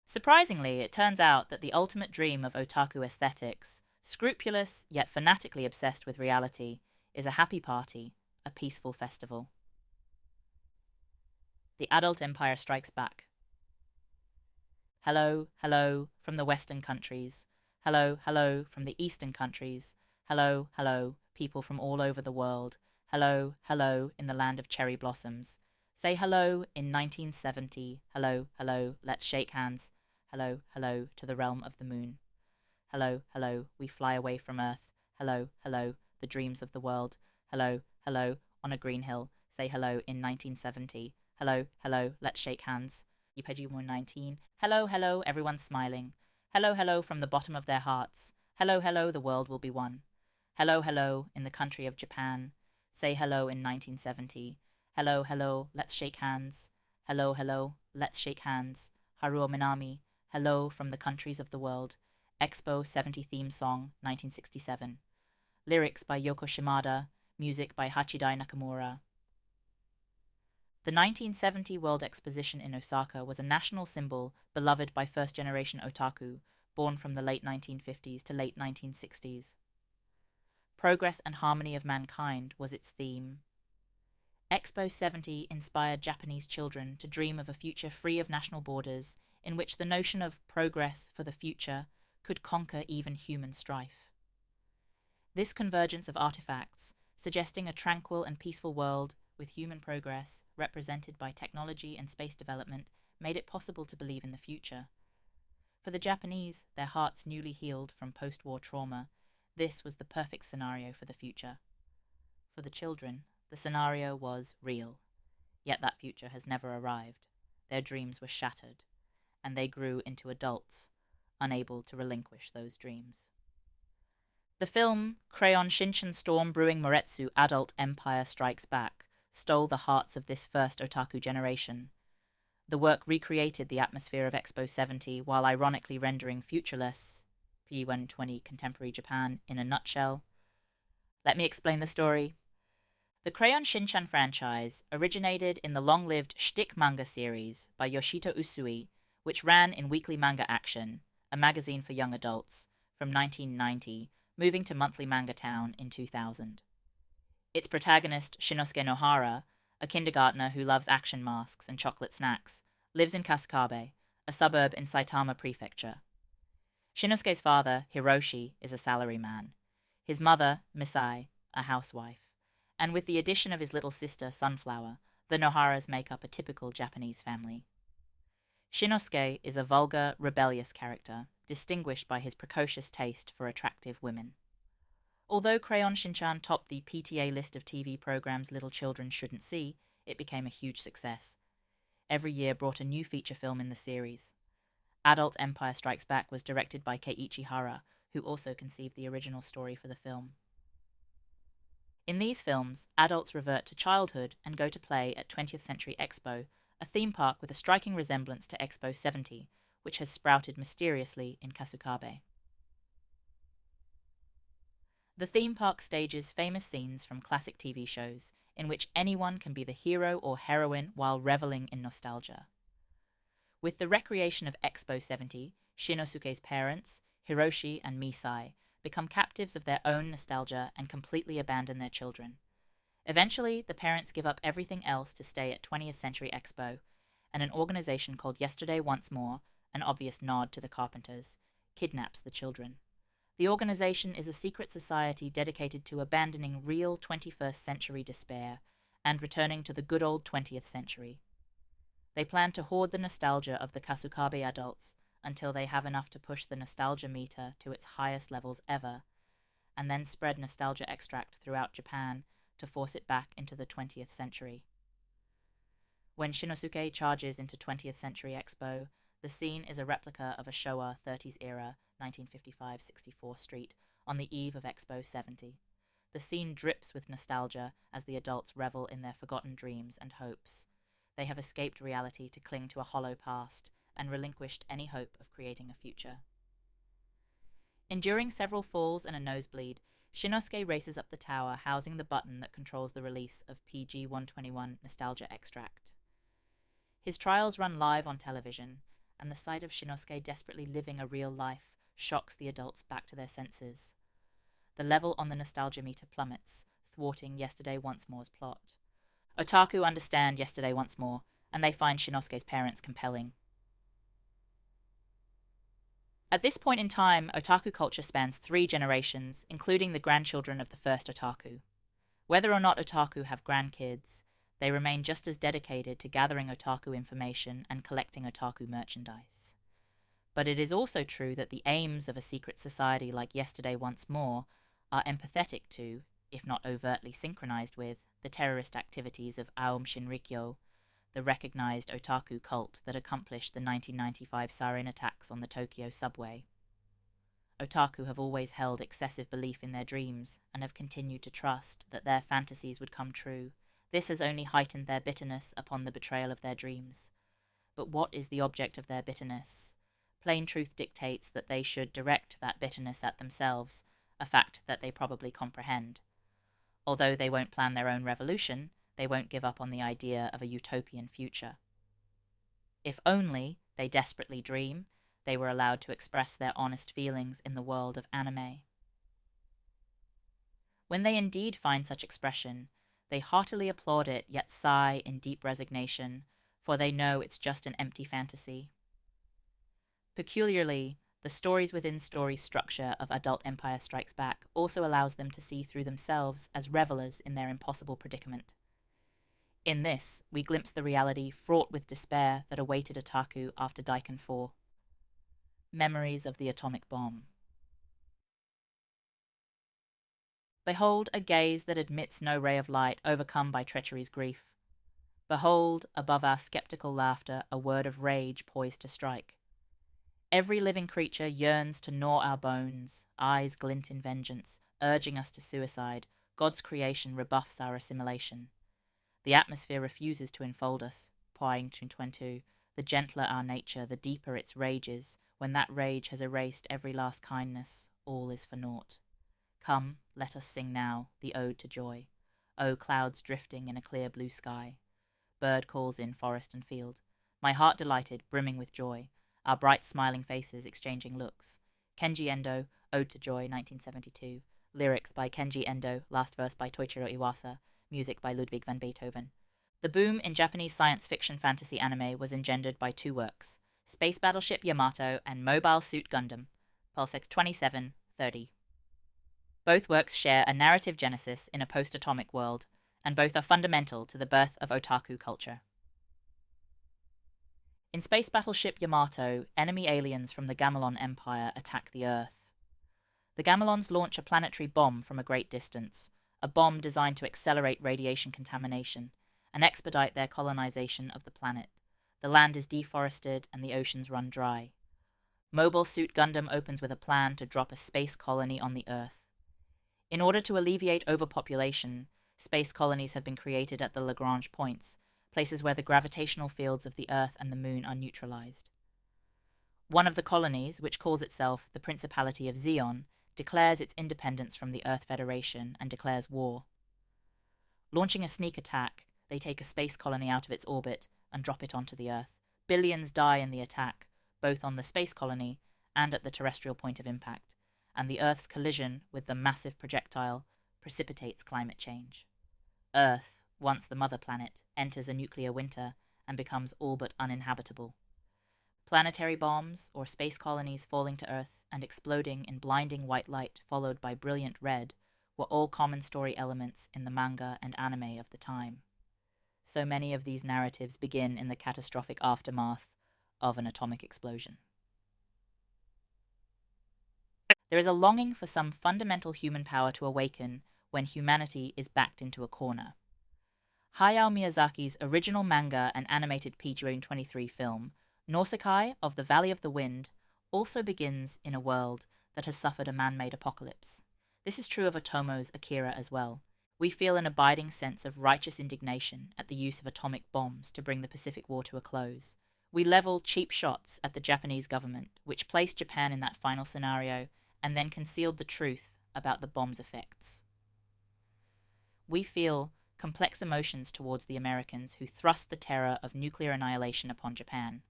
Surprisingly, it turns out that the ultimate dream of otaku aesthetics, Scrupulous, yet fanatically obsessed with reality, is a happy party, a peaceful festival. The adult empire strikes back. Hello, hello from the western countries. Hello, hello from the eastern countries. Hello, hello, people from all over the world. Hello, hello in the land of cherry blossoms. Say hello in 1970. Hello, hello, let's shake hands. Hello, hello to the realm of the moon. Hello, hello, we fly away from Earth. Hello, hello, the dreams of the world. Hello, hello, on a green hill. Say hello in 1970. Hello, hello, let's shake hands. Yipejimo 19. Hello, hello, everyone's smiling. Hello, hello from the bottom of their hearts. Hello, hello, the world will be one. Hello, hello, in the country of Japan. Say hello in 1970. Hello, hello, let's shake hands. Hello, hello, let's shake hands. Haruo Minami. Hello from the countries of the world. Expo 70 theme song, 1967. Lyrics by Yoko Shimada. Music by Hachidai Nakamura. The 1970 World Exposition in Osaka was a national symbol beloved by first-generation otaku, born from the late 1950s to late 1960s. Progress and harmony of mankind was its theme. Expo 70 inspired Japanese children to dream of a future free of national borders, in which the notion of progress for the future could conquer even human strife. This convergence of artifacts, suggesting a tranquil and peaceful world with human progress, represented by technology and space development, made it possible to believe in the future. For the Japanese, their hearts newly healed from post-war trauma, this was the perfect scenario for the future. For the children, the scenario was real, yet that future has never arrived. Their dreams were shattered, and they grew into adults, unable to relinquish those dreams. The film Crayon Shinchan Storm Brewing Moretsu Adult Empire Strikes Back stole the hearts of this first otaku generation. The work recreated the atmosphere of Expo 70 while ironically rendering futureless P120 contemporary Japan in a nutshell. Let me explain the story. The Crayon Shinchan franchise originated in the long-lived shtick manga series by Yoshito Usui, which ran in Weekly Manga Action, a magazine for young adults, from 1990, moving to Monthly Manga Town in 2000. Its protagonist, Shinosuke Nohara, a kindergartner who loves action masks and chocolate snacks, lives in Kasukabe, a suburb in Saitama Prefecture. Shinosuke's father, Hiroshi, is a salaryman. His mother, Misai, a housewife. And with the addition of his little sister, Sunflower, the Noharas make up a typical Japanese family. Shinosuke is a vulgar, rebellious character, distinguished by his precocious taste for attractive women. Although Crayon Shinchan topped the PTA list of TV programs little children shouldn't see, it became a huge success. Every year brought a new feature film in the series. Adult Empire Strikes Back was directed by Keiichi Hara, who also conceived the original story for the film. In these films, adults revert to childhood and go to play at 20th Century Expo, a theme park with a striking resemblance to Expo 70, which has sprouted mysteriously in Kasukabe. The theme park stages famous scenes from classic TV shows, in which anyone can be the hero or heroine while reveling in nostalgia. With the recreation of Expo 70, Shinosuke's parents, Hiroshi and Misai, become captives of their own nostalgia and completely abandon their children. Eventually, the parents give up everything else to stay at 20th Century Expo, and an organization called Yesterday Once More, an obvious nod to the Carpenters, kidnaps the children. The organization is a secret society dedicated to abandoning real 21st century despair and returning to the good old 20th century. They plan to hoard the nostalgia of the Kasukabe adults until they have enough to push the nostalgia meter to its highest levels ever, and then spread nostalgia extract throughout Japan to force it back into the 20th century. When Shinosuke charges into 20th Century Expo, the scene is a replica of a Showa 30s era 1955-64 street on the eve of Expo 70. The scene drips with nostalgia as the adults revel in their forgotten dreams and hopes. They have escaped reality to cling to a hollow past and relinquished any hope of creating a future. Enduring several falls and a nosebleed, Shinosuke races up the tower housing the button that controls the release of PG-121 Nostalgia Extract. His trials run live on television, and the sight of Shinosuke desperately living a real life shocks the adults back to their senses. The level on the nostalgia meter plummets, thwarting Yesterday Once More's plot. Otaku understand Yesterday Once More, and they find Shinosuke's parents compelling. At this point in time, otaku culture spans 3 generations, including the grandchildren of the first otaku. Whether or not otaku have grandkids, they remain just as dedicated to gathering otaku information and collecting otaku merchandise. But it is also true that the aims of a secret society like Yesterday Once More are empathetic to, if not overtly synchronized with, the terrorist activities of Aum Shinrikyo, the recognized otaku cult that accomplished the 1995 sarin attacks on the Tokyo subway. Otaku have always held excessive belief in their dreams and have continued to trust that their fantasies would come true. This has only heightened their bitterness upon the betrayal of their dreams. But what is the object of their bitterness? Plain truth dictates that they should direct that bitterness at themselves, a fact that they probably comprehend. Although they won't plan their own revolution, they won't give up on the idea of a utopian future. If only, they desperately dream, they were allowed to express their honest feelings in the world of anime. When they indeed find such expression, they heartily applaud it, yet sigh in deep resignation, for they know it's just an empty fantasy. Peculiarly, the stories within stories structure of Adult Empire Strikes Back also allows them to see through themselves as revelers in their impossible predicament. In this, we glimpse the reality fraught with despair that awaited otaku after Daiken 4. Memories of the atomic bomb. Behold a gaze that admits no ray of light, overcome by treachery's grief. Behold, above our skeptical laughter, a word of rage poised to strike. Every living creature yearns to gnaw our bones, eyes glint in vengeance, urging us to suicide. God's creation rebuffs our assimilation. The atmosphere refuses to enfold us, Poing Chuntuentu. The gentler our nature, the deeper its rages. When that rage has erased every last kindness, all is for naught. Come, let us sing now, the ode to joy. O clouds drifting in a clear blue sky. Bird calls in forest and field. My heart delighted, brimming with joy. Our bright smiling faces exchanging looks. Kenji Endo, Ode to Joy, 1972. Lyrics by Kenji Endo, last verse by Toichiro Iwasa. Music by Ludwig van Beethoven. The boom in Japanese science fiction fantasy anime was engendered by 2 works, Space Battleship Yamato and Mobile Suit Gundam, Pulsex 2730. Both works share a narrative genesis in a post-atomic world, and both are fundamental to the birth of otaku culture. In Space Battleship Yamato, enemy aliens from the Gamelon Empire attack the Earth. The Gamelons launch a planetary bomb from a great distance, a bomb designed to accelerate radiation contamination and expedite their colonization of the planet. The land is deforested and the oceans run dry. Mobile Suit Gundam opens with a plan to drop a space colony on the Earth. In order to alleviate overpopulation, space colonies have been created at the Lagrange points, places where the gravitational fields of the Earth and the Moon are neutralized. One of the colonies, which calls itself the Principality of Zeon, declares its independence from the Earth Federation and declares war. Launching a sneak attack, they take a space colony out of its orbit and drop it onto the Earth. Billions die in the attack, both on the space colony and at the terrestrial point of impact, and the Earth's collision with the massive projectile precipitates climate change. Earth, once the mother planet, enters a nuclear winter and becomes all but uninhabitable. Planetary bombs, or space colonies falling to Earth and exploding in blinding white light followed by brilliant red, were all common story elements in the manga and anime of the time. So many of these narratives begin in the catastrophic aftermath of an atomic explosion. There is a longing for some fundamental human power to awaken when humanity is backed into a corner. Hayao Miyazaki's original manga and animated PG-23 film, Nausicaa of the Valley of the Wind, also begins in a world that has suffered a man-made apocalypse. This is true of Otomo's Akira as well. We feel an abiding sense of righteous indignation at the use of atomic bombs to bring the Pacific War to a close. We level cheap shots at the Japanese government, which placed Japan in that final scenario and then concealed the truth about the bomb's effects. We feel complex emotions towards the Americans who thrust the terror of nuclear annihilation upon Japan.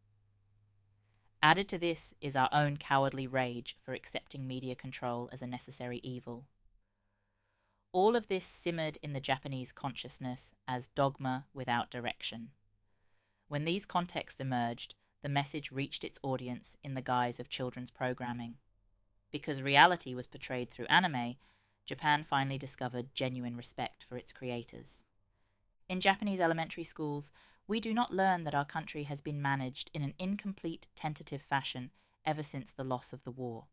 Added to this is our own cowardly rage for accepting media control as a necessary evil. All of this simmered in the Japanese consciousness as dogma without direction. When these contexts emerged, the message reached its audience in the guise of children's programming. Because reality was portrayed through anime, Japan finally discovered genuine respect for its creators. In Japanese elementary schools, we do not learn that our country has been managed in an incomplete, tentative fashion ever since the loss of the war.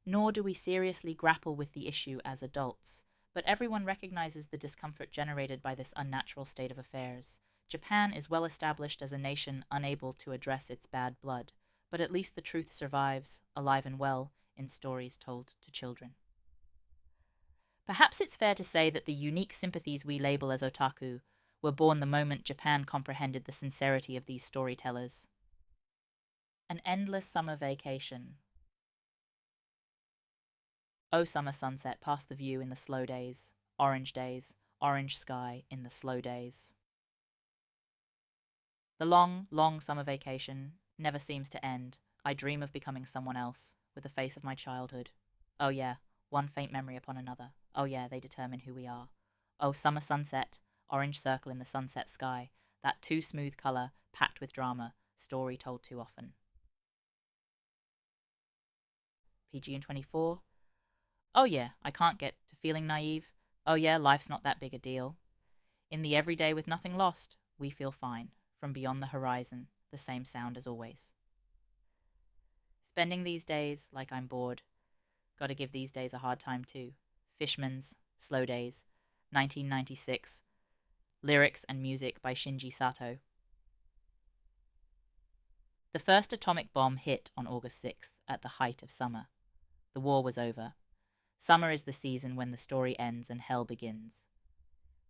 Nor do we seriously grapple with the issue as adults, but everyone recognizes the discomfort generated by this unnatural state of affairs. Japan is well established as a nation unable to address its bad blood, but at least the truth survives, alive and well, in stories told to children. Perhaps it's fair to say that the unique sympathies we label as otaku were born the moment Japan comprehended the sincerity of these storytellers. An endless summer vacation. Oh, summer sunset past the view in the slow days, orange sky in the slow days. The long, long summer vacation never seems to end. I dream of becoming someone else, with the face of my childhood. Oh yeah, one faint memory upon another. Oh yeah, they determine who we are. Oh, summer sunset, orange circle in the sunset sky, that too smooth colour, packed with drama, story told too often. PG and 24. Oh yeah, I can't get to feeling naive. Oh yeah, life's not that big a deal. In the everyday with nothing lost, we feel fine. From beyond the horizon, the same sound as always. Spending these days like I'm bored. Gotta give these days a hard time too. Fishman's, Slow Days, 1996. Lyrics and music by Shinji Sato. The first atomic bomb hit on August 6th at the height of summer. The war was over. Summer is the season when the story ends and hell begins.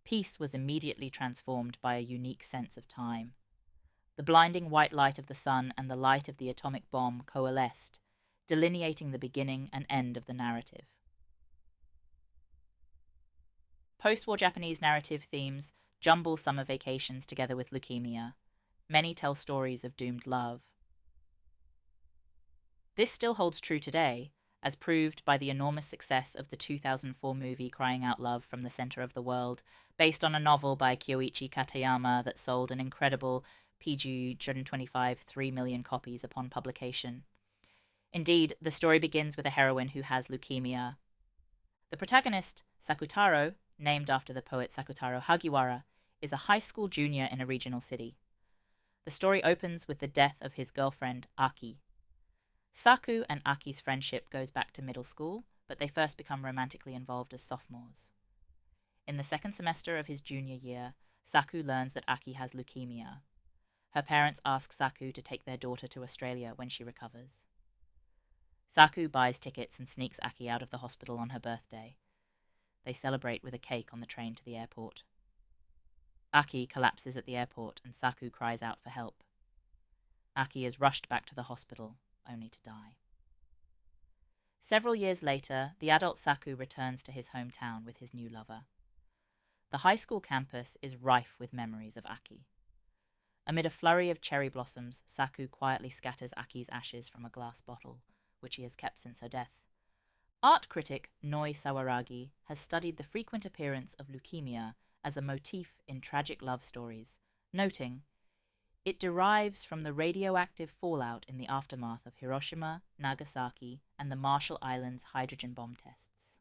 Peace was immediately transformed by a unique sense of time. The blinding white light of the sun and the light of the atomic bomb coalesced, delineating the beginning and end of the narrative. Post-war Japanese narrative themes jumble summer vacations together with leukemia. Many tell stories of doomed love. This still holds true today, as proved by the enormous success of the 2004 movie Crying Out Love from the Center of the World, based on a novel by Kyoichi Katayama that sold an incredible PG 125 3 million copies upon publication. Indeed, the story begins with a heroine who has leukemia. The protagonist, Sakutaro, named after the poet Sakutaro Hagiwara, is a high school junior in a regional city. The story opens with the death of his girlfriend, Aki. Saku and Aki's friendship goes back to middle school, but they first become romantically involved as sophomores. In the second semester of his junior year, Saku learns that Aki has leukemia. Her parents ask Saku to take their daughter to Australia when she recovers. Saku buys tickets and sneaks Aki out of the hospital on her birthday. They celebrate with a cake on the train to the airport. Aki collapses at the airport and Saku cries out for help. Aki is rushed back to the hospital, only to die. Several years later, the adult Saku returns to his hometown with his new lover. The high school campus is rife with memories of Aki. Amid a flurry of cherry blossoms, Saku quietly scatters Aki's ashes from a glass bottle, which he has kept since her death. Art critic Noi Sawaragi has studied the frequent appearance of leukemia as a motif in tragic love stories, noting, "It derives from the radioactive fallout in the aftermath of Hiroshima, Nagasaki, and the Marshall Islands hydrogen bomb tests."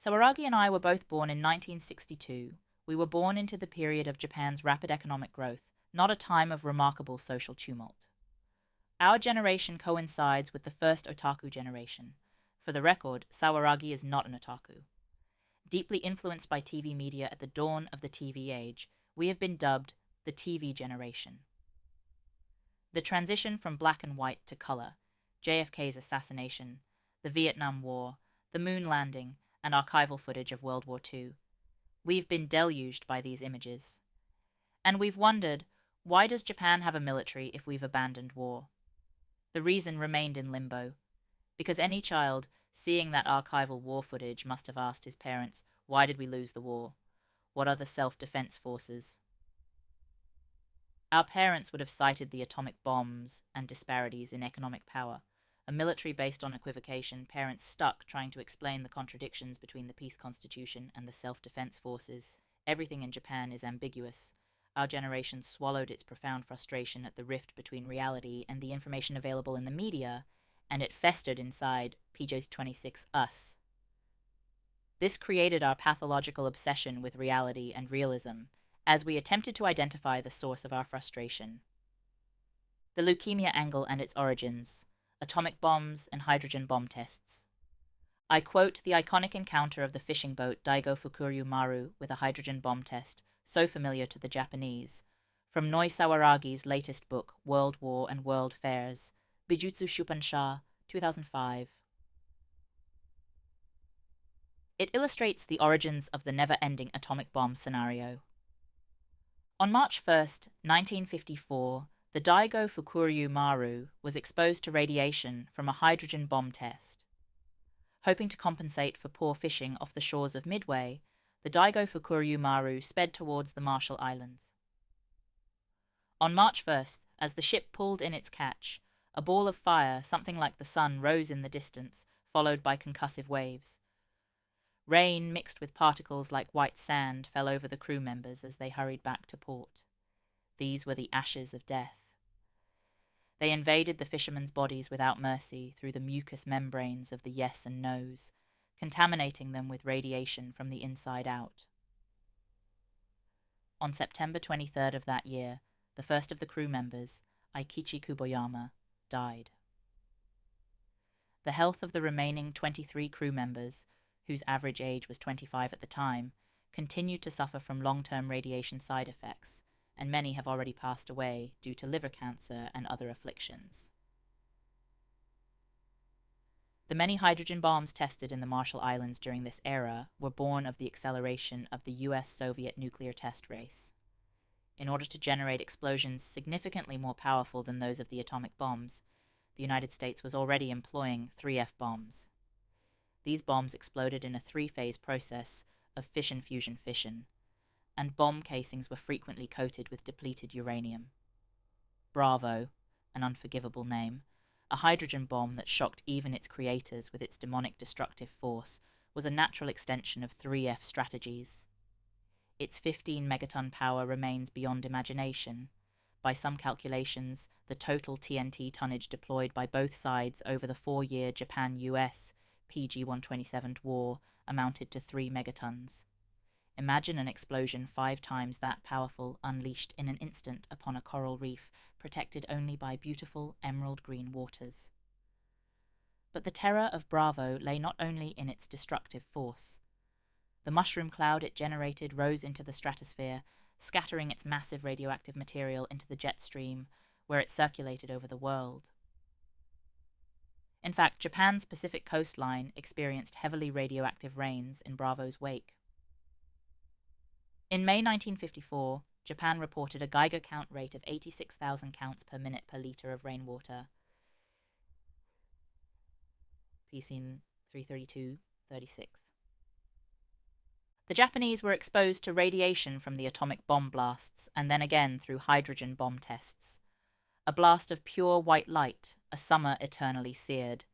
Sawaragi and I were both born in 1962. We were born into the period of Japan's rapid economic growth, not a time of remarkable social tumult. Our generation coincides with the first otaku generation. For the record, Sawaragi is not an otaku. Deeply influenced by TV media at the dawn of the TV age, we have been dubbed the TV generation. The transition from black and white to color, JFK's assassination, the Vietnam War, the moon landing, and archival footage of World War II. We've been deluged by these images. And we've wondered, why does Japan have a military if we've abandoned war? The reason remained in limbo, because any child seeing that archival war footage must have asked his parents, why did we lose the war? What are the self-defense forces? Our parents would have cited the atomic bombs and disparities in economic power. A military based on equivocation, parents stuck trying to explain the contradictions between the peace constitution and the self-defense forces. Everything in Japan is ambiguous. Our generation swallowed its profound frustration at the rift between reality and the information available in the media, and it festered inside PJ's 26 us. This created our pathological obsession with reality and realism, as we attempted to identify the source of our frustration. The leukemia angle and its origins, atomic bombs and hydrogen bomb tests. I quote the iconic encounter of the fishing boat Daigo Fukuryu Maru with a hydrogen bomb test, so familiar to the Japanese, from Noi Sawaragi's latest book, World War and World Fairs, Bijutsu Shupansha, 2005. It illustrates the origins of the never-ending atomic bomb scenario. On March 1st, 1954, the Daigo Fukuryu Maru was exposed to radiation from a hydrogen bomb test. Hoping to compensate for poor fishing off the shores of Midway, the Daigo Fukuryu Maru sped towards the Marshall Islands. On March 1st, as the ship pulled in its catch, a ball of fire, something like the sun, rose in the distance, followed by concussive waves. Rain, mixed with particles like white sand, fell over the crew members as they hurried back to port. These were the ashes of death. They invaded the fishermen's bodies without mercy through the mucous membranes of the yes and no's, contaminating them with radiation from the inside out. On September 23rd of that year, the first of the crew members, Aikichi Kuboyama, died. The health of the remaining 23 crew members, whose average age was 25 at the time, continued to suffer from long-term radiation side effects, and many have already passed away due to liver cancer and other afflictions. The many hydrogen bombs tested in the Marshall Islands during this era were born of the acceleration of the US-Soviet nuclear test race. In order to generate explosions significantly more powerful than those of the atomic bombs, the United States was already employing 3F bombs. These bombs exploded in a three-phase process of fission-fusion-fission, and bomb casings were frequently coated with depleted uranium. Bravo, an unforgivable name, a hydrogen bomb that shocked even its creators with its demonic destructive force, was a natural extension of 3F strategies. Its 15 megaton power remains beyond imagination. By some calculations, the total TNT tonnage deployed by both sides over the 4-year Japan-US PG-127 war amounted to 3 megatons. Imagine an explosion 5 times that powerful unleashed in an instant upon a coral reef protected only by beautiful emerald green waters. But the terror of Bravo lay not only in its destructive force. The mushroom cloud it generated rose into the stratosphere, scattering its massive radioactive material into the jet stream, where it circulated over the world. In fact, Japan's Pacific coastline experienced heavily radioactive rains in Bravo's wake. In May 1954, Japan reported a Geiger count rate of 86,000 counts per minute per liter of rainwater. Scene 332-36. The Japanese were exposed to radiation from the atomic bomb blasts, and then again through hydrogen bomb tests. A blast of pure white light, a summer eternally seared.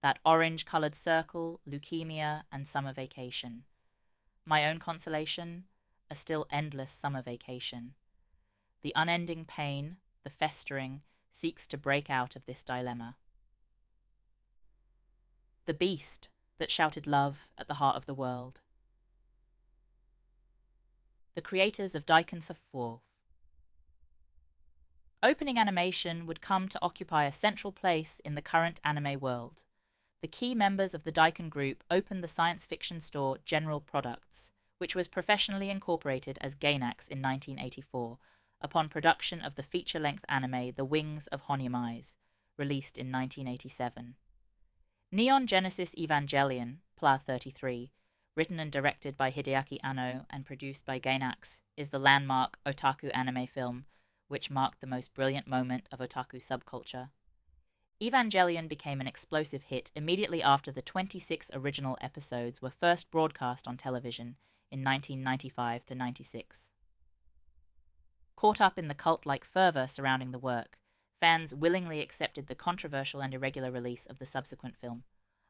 That orange-colored circle, leukemia, and summer vacation. My own consolation, a still endless summer vacation. The unending pain, the festering, seeks to break out of this dilemma. The beast that shouted love at the heart of the world. The creators of Daiken Safo. Opening animation would come to occupy a central place in the current anime world. The key members of the Daiken group opened the science fiction store General Products, which was professionally incorporated as Gainax in 1984, upon production of the feature-length anime The Wings of Honyamais, released in 1987. Neon Genesis Evangelion, PLA 33, written and directed by Hideaki Anno and produced by Gainax, is the landmark otaku anime film, which marked the most brilliant moment of otaku subculture. Evangelion became an explosive hit immediately after the 26 original episodes were first broadcast on television in 1995 to 96. Caught up in the cult-like fervor surrounding the work, fans willingly accepted the controversial and irregular release of the subsequent film.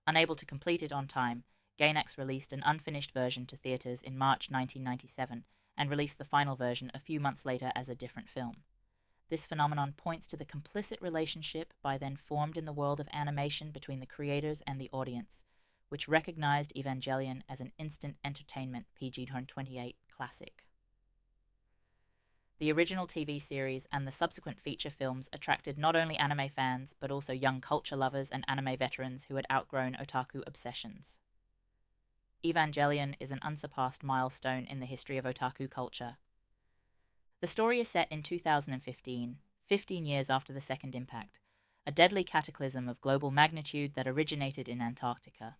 Unable to complete it on time, Gainax released an unfinished version to theaters in March 1997 and released the final version a few months later as a different film. This phenomenon points to the complicit relationship by then formed in the world of animation between the creators and the audience, which recognized Evangelion as an instant entertainment PG-28 classic. The original TV series and the subsequent feature films attracted not only anime fans, but also young culture lovers and anime veterans who had outgrown otaku obsessions. Evangelion is an unsurpassed milestone in the history of otaku culture. The story is set in 2015, 15 years after the Second Impact, a deadly cataclysm of global magnitude that originated in Antarctica.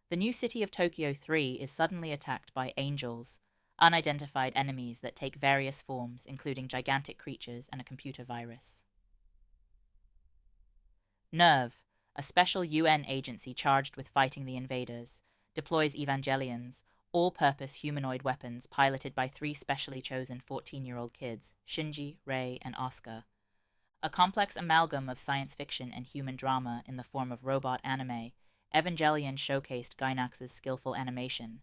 The new city of Tokyo 3 is suddenly attacked by angels, unidentified enemies that take various forms, including gigantic creatures and a computer virus. NERV, a special UN agency charged with fighting the invaders, deploys Evangelions, all-purpose humanoid weapons piloted by 3 specially chosen 14-year-old kids, Shinji, Rei, and Asuka. A complex amalgam of science fiction and human drama in the form of robot anime, Evangelion showcased Gainax's skillful animation,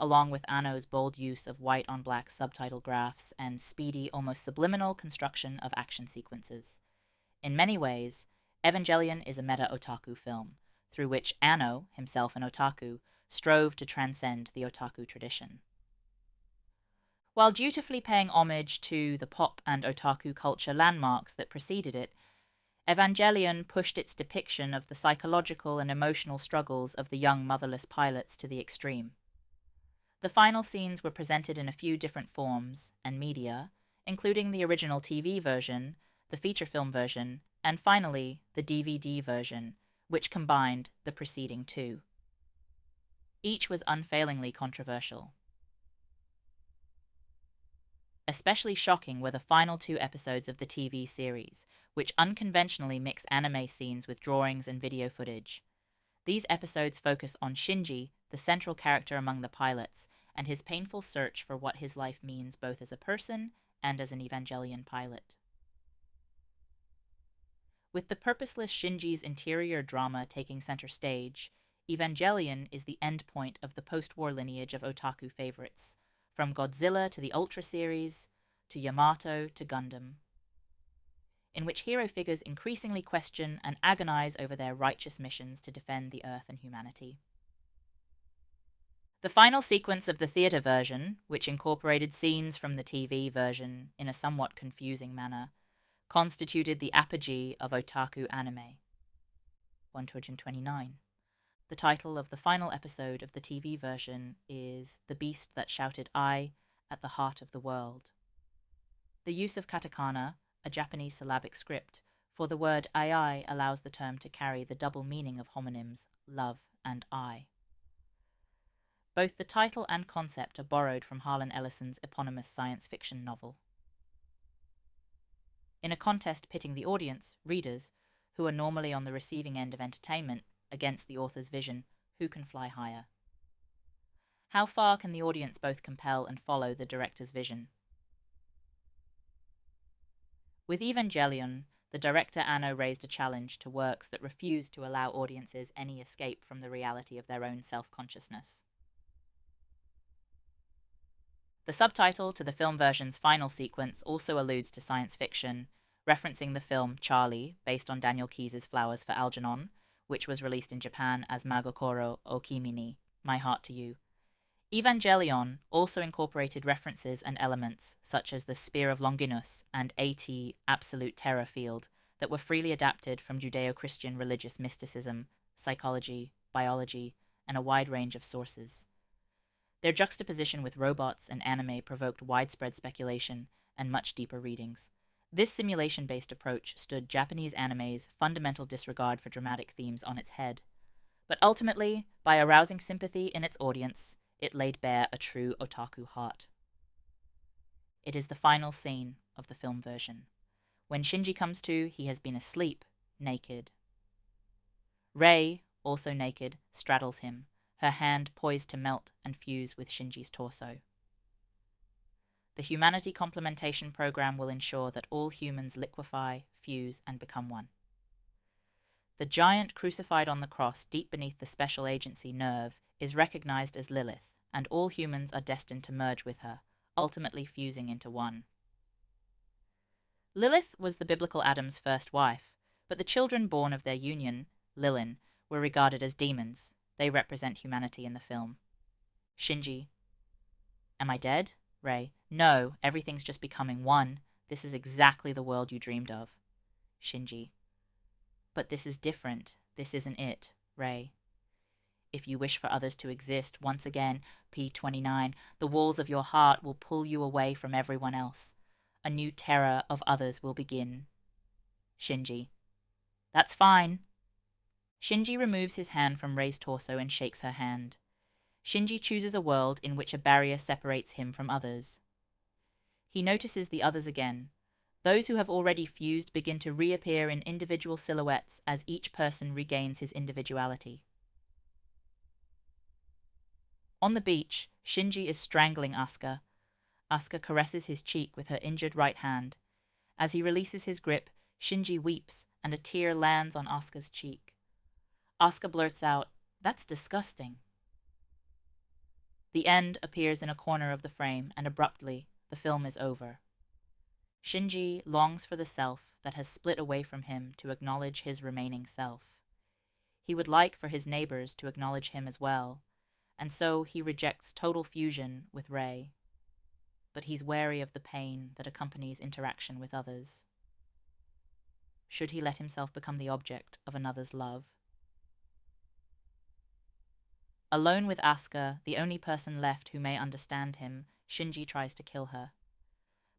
along with Anno's bold use of white-on-black subtitle graphs and speedy, almost subliminal construction of action sequences. In many ways, Evangelion is a meta-otaku film, through which Anno, himself an otaku, strove to transcend the otaku tradition. While dutifully paying homage to the pop and otaku culture landmarks that preceded it, Evangelion pushed its depiction of the psychological and emotional struggles of the young motherless pilots to the extreme. The final scenes were presented in a few different forms and media, including the original TV version, the feature film version, and finally, the DVD version, which combined the preceding 2. Each was unfailingly controversial. Especially shocking were the final 2 episodes of the TV series, which unconventionally mix anime scenes with drawings and video footage. These episodes focus on Shinji, the central character among the pilots, and his painful search for what his life means both as a person and as an Evangelion pilot. With the purposeless Shinji's interior drama taking center stage, Evangelion is the endpoint of the post-war lineage of otaku favorites, from Godzilla to the Ultra series, to Yamato to Gundam, in which hero figures increasingly question and agonize over their righteous missions to defend the Earth and humanity. The final sequence of the theater version, which incorporated scenes from the TV version in a somewhat confusing manner, constituted the apogee of otaku anime. 129. The title of the final episode of the TV version is The Beast That Shouted I at the Heart of the World. The use of katakana, a Japanese syllabic script, for the word ai allows the term to carry the double meaning of homonyms love and I. Both the title and concept are borrowed from Harlan Ellison's eponymous science fiction novel. In a contest pitting the audience, readers, who are normally on the receiving end of entertainment, against the author's vision, who can fly higher? How far can the audience both compel and follow the director's vision? With Evangelion, the director Anno raised a challenge to works that refused to allow audiences any escape from the reality of their own self-consciousness. The subtitle to the film version's final sequence also alludes to science fiction, referencing the film Charlie, based on Daniel Keyes' Flowers for Algernon, which was released in Japan as Magokoro o Kimi ni, My Heart to You. Evangelion also incorporated references and elements, such as the Spear of Longinus and Aite Absolute Terror Field, that were freely adapted from Judeo-Christian religious mysticism, psychology, biology, and a wide range of sources. Their juxtaposition with robots and anime provoked widespread speculation and much deeper readings. This simulation-based approach stood Japanese anime's fundamental disregard for dramatic themes on its head. But ultimately, by arousing sympathy in its audience, it laid bare a true otaku heart. It is the final scene of the film version. When Shinji comes to, he has been asleep, naked. Rei, also naked, straddles him, her hand poised to melt and fuse with Shinji's torso. The humanity complementation program will ensure that all humans liquefy, fuse, and become one. The giant crucified on the cross deep beneath the special agency nerve is recognized as Lilith, and all humans are destined to merge with her, ultimately fusing into one. Lilith was the biblical Adam's first wife, but the children born of their union, Lilin, were regarded as demons. They represent humanity in the film. Shinji. Am I dead? Rei. No, everything's just becoming one. This is exactly the world you dreamed of. Shinji. But this is different. This isn't it. Rei. If you wish for others to exist, once again, P29, the walls of your heart will pull you away from everyone else. A new terror of others will begin. Shinji. That's fine. Shinji removes his hand from Rei's torso and shakes her hand. Shinji chooses a world in which a barrier separates him from others. He notices the others again. Those who have already fused begin to reappear in individual silhouettes as each person regains his individuality. On the beach, Shinji is strangling Asuka. Asuka caresses his cheek with her injured right hand. As he releases his grip, Shinji weeps, and a tear lands on Asuka's cheek. Asuka blurts out, "That's disgusting." The end appears in a corner of the frame, and abruptly, the film is over. Shinji longs for the self that has split away from him to acknowledge his remaining self. He would like for his neighbors to acknowledge him as well, and so he rejects total fusion with Rei. But he's wary of the pain that accompanies interaction with others. Should he let himself become the object of another's love? Alone with Asuka, the only person left who may understand him, Shinji tries to kill her.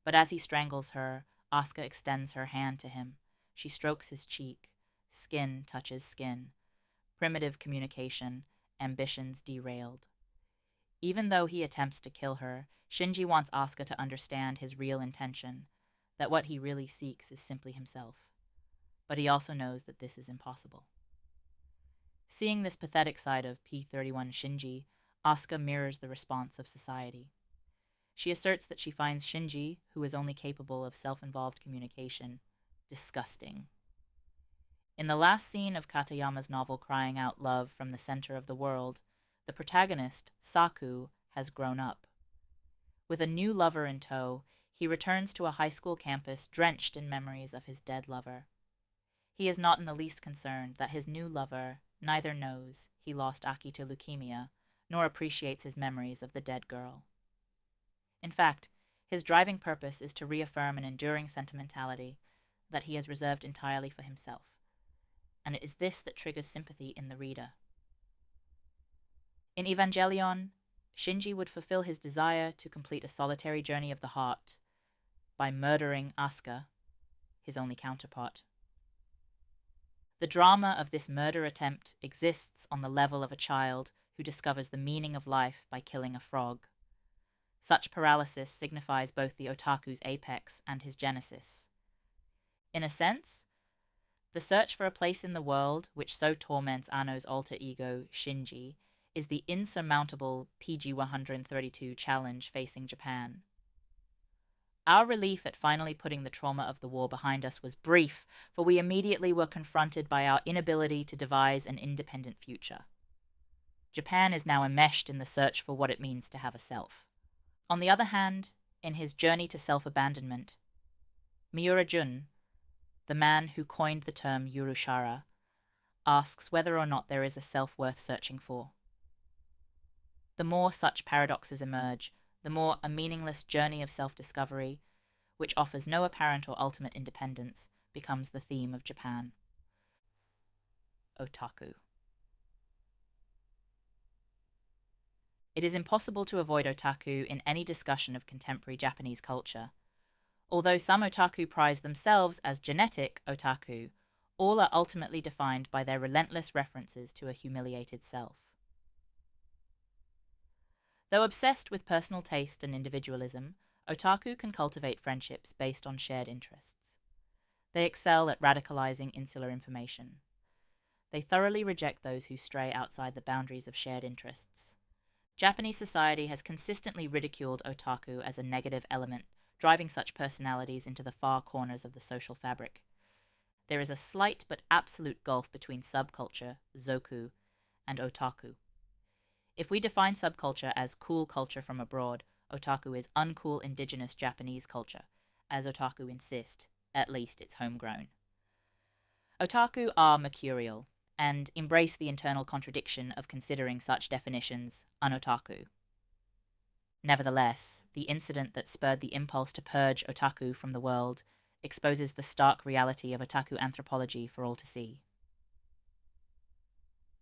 But as he strangles her, Asuka extends her hand to him. She strokes his cheek. Skin touches skin. Primitive communication, ambitions derailed. Even though he attempts to kill her, Shinji wants Asuka to understand his real intention, that what he really seeks is simply himself. But he also knows that this is impossible. Seeing this pathetic side of P31 Shinji, Asuka mirrors the response of society. She asserts that she finds Shinji, who is only capable of self-involved communication, disgusting. In the last scene of Katayama's novel Crying Out Love from the Center of the World, the protagonist, Saku, has grown up. With a new lover in tow, he returns to a high school campus drenched in memories of his dead lover. He is not in the least concerned that his new lover neither knows he lost Aki to leukemia, nor appreciates his memories of the dead girl. In fact, his driving purpose is to reaffirm an enduring sentimentality that he has reserved entirely for himself, and it is this that triggers sympathy in the reader. In Evangelion, Shinji would fulfill his desire to complete a solitary journey of the heart by murdering Asuka, his only counterpart. The drama of this murder attempt exists on the level of a child who discovers the meaning of life by killing a frog. Such paralysis signifies both the otaku's apex and his genesis. In a sense, the search for a place in the world which so torments Anno's alter ego, Shinji, is the insurmountable PG-132 challenge facing Japan. Our relief at finally putting the trauma of the war behind us was brief, for we immediately were confronted by our inability to devise an independent future. Japan is now enmeshed in the search for what it means to have a self. On the other hand, in his journey to self-abandonment, Miura Jun, the man who coined the term Yurushara, asks whether or not there is a self worth searching for. The more such paradoxes emerge, the more a meaningless journey of self-discovery, which offers no apparent or ultimate independence, becomes the theme of Japan. Otaku. It is impossible to avoid otaku in any discussion of contemporary Japanese culture. Although some otaku prize themselves as genetic otaku, all are ultimately defined by their relentless references to a humiliated self. Though obsessed with personal taste and individualism, otaku can cultivate friendships based on shared interests. They excel at radicalizing insular information. They thoroughly reject those who stray outside the boundaries of shared interests. Japanese society has consistently ridiculed otaku as a negative element, driving such personalities into the far corners of the social fabric. There is a slight but absolute gulf between subculture, zoku, and otaku. If we define subculture as cool culture from abroad, otaku is uncool indigenous Japanese culture, as otaku insist, at least it's homegrown. Otaku are mercurial, and embrace the internal contradiction of considering such definitions unotaku. Nevertheless, the incident that spurred the impulse to purge otaku from the world exposes the stark reality of otaku anthropology for all to see.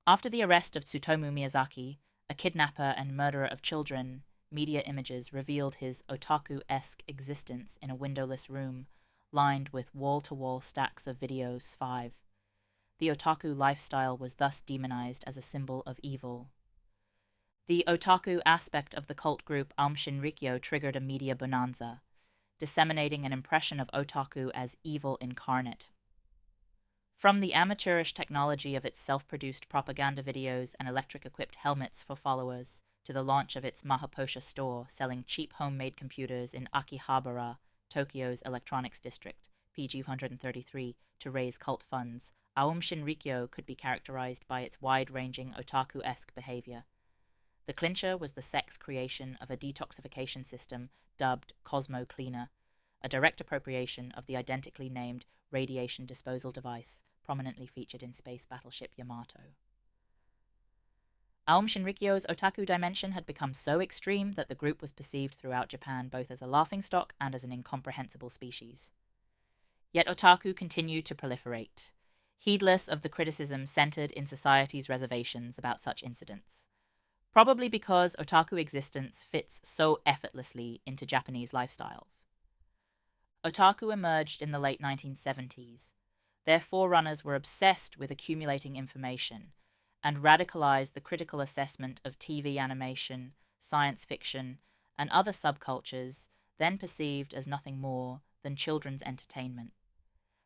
After the arrest of Tsutomu Miyazaki, a kidnapper and murderer of children, media images revealed his otaku-esque existence in a windowless room lined with wall-to-wall stacks of videos 5. The otaku lifestyle was thus demonized as a symbol of evil. The otaku aspect of the cult group Aum Shinrikyo triggered a media bonanza, disseminating an impression of otaku as evil incarnate. From the amateurish technology of its self-produced propaganda videos and electric-equipped helmets for followers, to the launch of its Mahaposha store selling cheap homemade computers in Akihabara, Tokyo's electronics district, PG 133, to raise cult funds, Aum Shinrikyo could be characterized by its wide-ranging otaku-esque behavior. The clincher was the sex creation of a detoxification system dubbed Cosmo Cleaner, a direct appropriation of the identically named radiation disposal device prominently featured in space battleship Yamato. Aum Shinrikyo's otaku dimension had become so extreme that the group was perceived throughout Japan both as a laughingstock and as an incomprehensible species. Yet otaku continued to proliferate, heedless of the criticism centered in society's reservations about such incidents. Probably because otaku existence fits so effortlessly into Japanese lifestyles. Otaku emerged in the late 1970s. Their forerunners were obsessed with accumulating information and radicalized the critical assessment of TV animation, science fiction, and other subcultures then perceived as nothing more than children's entertainment.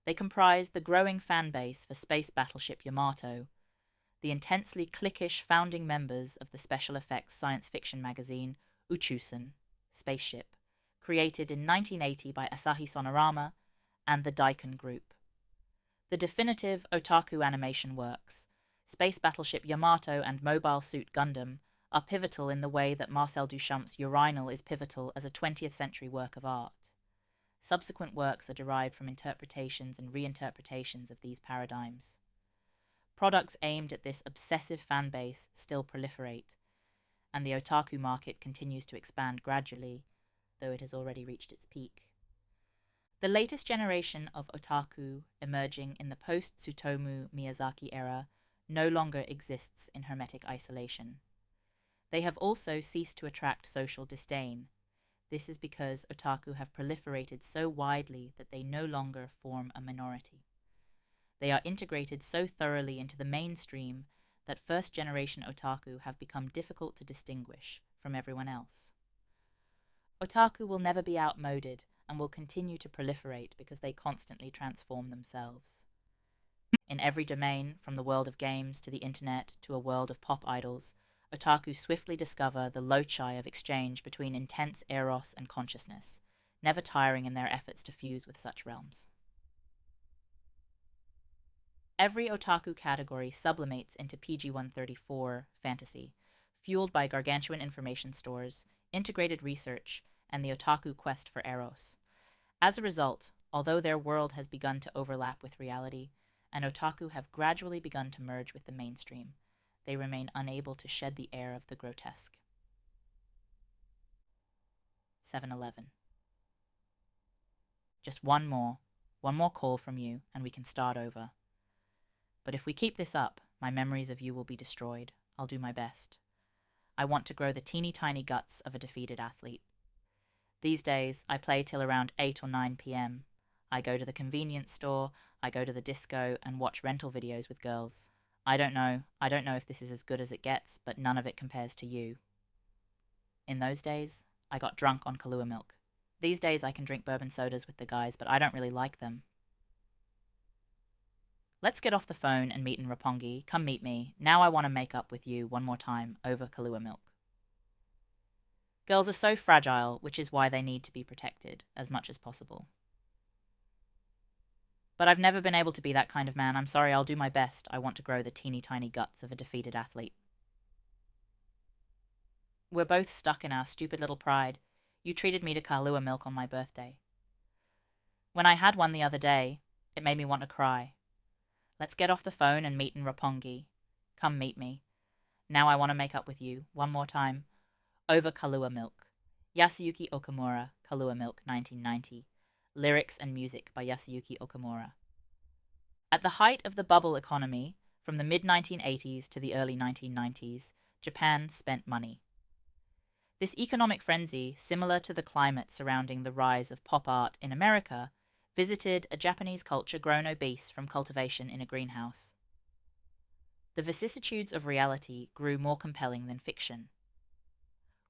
They comprised the growing fan base for space battleship Yamato, the intensely cliquish founding members of the special effects science fiction magazine Uchusen, Spaceship, created in 1980 by Asahi Sonorama, and the Daikon Group. The definitive otaku animation works, Space Battleship Yamato and Mobile Suit Gundam, are pivotal in the way that Marcel Duchamp's Urinal is pivotal as a 20th century work of art. Subsequent works are derived from interpretations and reinterpretations of these paradigms. Products aimed at this obsessive fan base still proliferate, and the otaku market continues to expand gradually, though it has already reached its peak. The latest generation of otaku emerging in the post-Tsutomu Miyazaki era no longer exists in hermetic isolation. They have also ceased to attract social disdain. This is because otaku have proliferated so widely that they no longer form a minority. They are integrated so thoroughly into the mainstream that first-generation otaku have become difficult to distinguish from everyone else. Otaku will never be outmoded and will continue to proliferate because they constantly transform themselves. In every domain, from the world of games to the internet to a world of pop idols, otaku swiftly discover the loci of exchange between intense eros and consciousness, never tiring in their efforts to fuse with such realms. Every otaku category sublimates into PG-134 fantasy, fueled by gargantuan information stores, integrated research, and the otaku quest for eros. As a result, although their world has begun to overlap with reality, and otaku have gradually begun to merge with the mainstream, they remain unable to shed the air of the grotesque. 7-Eleven. Just one more call from you, and we can start over. But if we keep this up, my memories of you will be destroyed. I'll do my best. I want to grow the teeny tiny guts of a defeated athlete. These days, I play till around 8 or 9 p.m. I go to the convenience store, I go to the disco, and watch rental videos with girls. I don't know if this is as good as it gets, but none of it compares to you. In those days, I got drunk on Kahlua milk. These days I can drink bourbon sodas with the guys, but I don't really like them. Let's get off the phone and meet in Roppongi. Come meet me. Now I want to make up with you one more time over Kahlua milk. Girls are so fragile, which is why they need to be protected as much as possible. But I've never been able to be that kind of man. I'm sorry, I'll do my best. I want to grow the teeny tiny guts of a defeated athlete. We're both stuck in our stupid little pride. You treated me to Kahlua milk on my birthday. When I had one the other day, it made me want to cry. Let's get off the phone and meet in Roppongi. Come meet me. Now I want to make up with you, one more time, over Kahlua milk. Yasuyuki Okamura, Kahlua Milk, 1990. Lyrics and music by Yasuyuki Okamura. At the height of the bubble economy, from the mid-1980s to the early 1990s, Japan spent money. This economic frenzy, similar to the climate surrounding the rise of pop art in America, visited a Japanese culture grown obese from cultivation in a greenhouse. The vicissitudes of reality grew more compelling than fiction.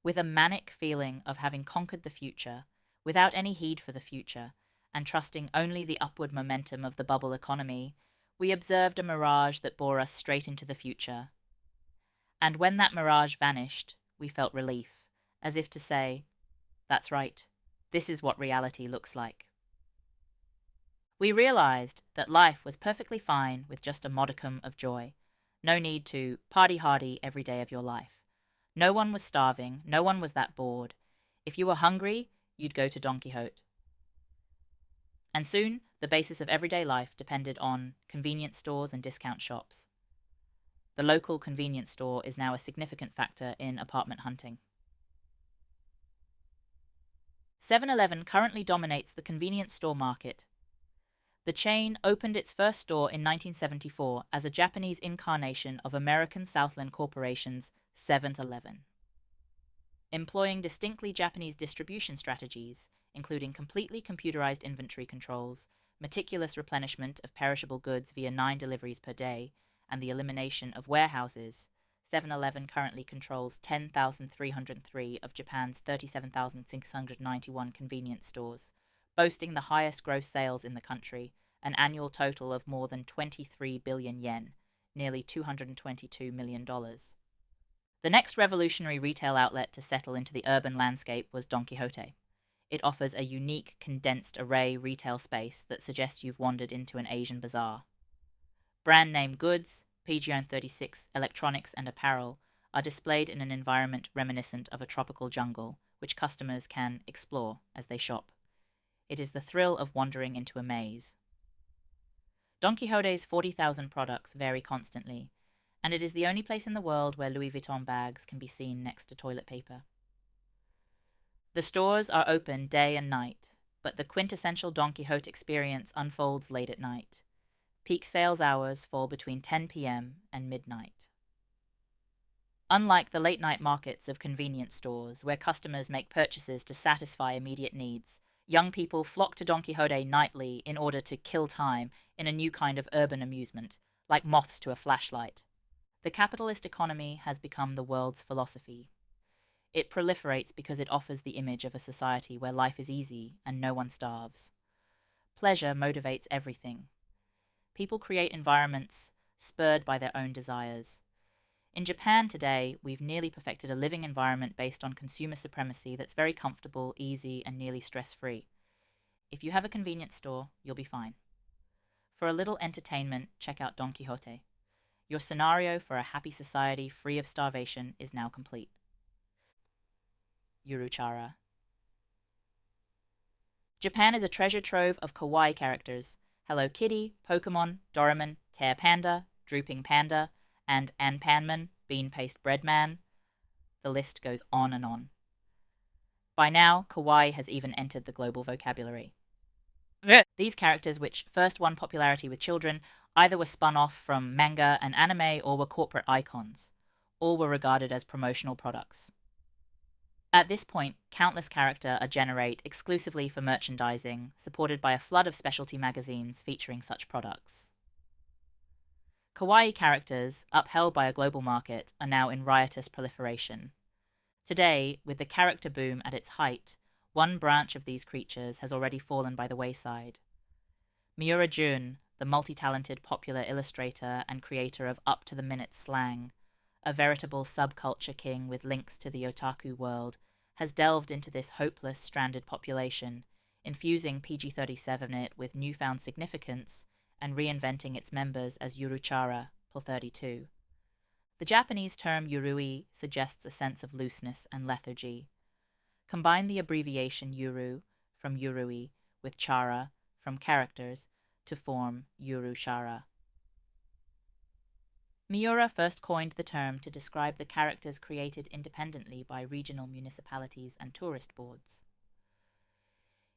With a manic feeling of having conquered the future, without any heed for the future, and trusting only the upward momentum of the bubble economy, we observed a mirage that bore us straight into the future. And when that mirage vanished, we felt relief, as if to say, that's right, this is what reality looks like. We realized that life was perfectly fine with just a modicum of joy. No need to party hardy every day of your life. No one was starving, no one was that bored. If you were hungry, you'd go to Don Quixote. And soon, the basis of everyday life depended on convenience stores and discount shops. The local convenience store is now a significant factor in apartment hunting. 7-Eleven currently dominates the convenience store market. The chain opened its first store in 1974 as a Japanese incarnation of American Southland Corporation's 7-Eleven. Employing distinctly Japanese distribution strategies, including completely computerized inventory controls, meticulous replenishment of perishable goods via 9 deliveries per day, and the elimination of warehouses, 7-Eleven currently controls 10,303 of Japan's 37,691 convenience stores, boasting the highest gross sales in the country, an annual total of more than 23 billion yen, nearly $222 million. The next revolutionary retail outlet to settle into the urban landscape was Don Quixote. It offers a unique, condensed array retail space that suggests you've wandered into an Asian bazaar. Brand name goods, PGN36, electronics, and apparel are displayed in an environment reminiscent of a tropical jungle, which customers can explore as they shop. It is the thrill of wandering into a maze. Don Quixote's 40,000 products vary constantly, and it is the only place in the world where Louis Vuitton bags can be seen next to toilet paper. The stores are open day and night, but the quintessential Don Quixote experience unfolds late at night. Peak sales hours fall between 10 p.m. and midnight. Unlike the late-night markets of convenience stores, where customers make purchases to satisfy immediate needs, young people flock to Don Quixote nightly in order to kill time in a new kind of urban amusement, like moths to a flashlight. The capitalist economy has become the world's philosophy. It proliferates because it offers the image of a society where life is easy and no one starves. Pleasure motivates everything. People create environments spurred by their own desires. In Japan today, we've nearly perfected a living environment based on consumer supremacy that's very comfortable, easy, and nearly stress-free. If you have a convenience store, you'll be fine. For a little entertainment, check out Don Quixote. Your scenario for a happy society free of starvation is now complete. Yuruchara. Japan is a treasure trove of kawaii characters. Hello Kitty, Pokemon, Doraemon, Tear Panda, Drooping Panda, and Anpanman, Bean Paste Bread Man. The list goes on and on. By now, kawaii has even entered the global vocabulary. These characters, which first won popularity with children, either were spun off from manga and anime or were corporate icons. All were regarded as promotional products. At this point, countless characters are generated exclusively for merchandising, supported by a flood of specialty magazines featuring such products. Kawaii characters, upheld by a global market, are now in riotous proliferation. Today, with the character boom at its height, one branch of these creatures has already fallen by the wayside. Miura Jun, the multi-talented popular illustrator and creator of up-to-the-minute slang, a veritable subculture king with links to the otaku world, has delved into this hopeless, stranded population, infusing PG-37 in it with newfound significance and reinventing its members as Yuruchara, +32. The Japanese term yurui suggests a sense of looseness and lethargy. Combine the abbreviation yuru from yurui with chara from characters to form yuruchara. Miura first coined the term to describe the characters created independently by regional municipalities and tourist boards.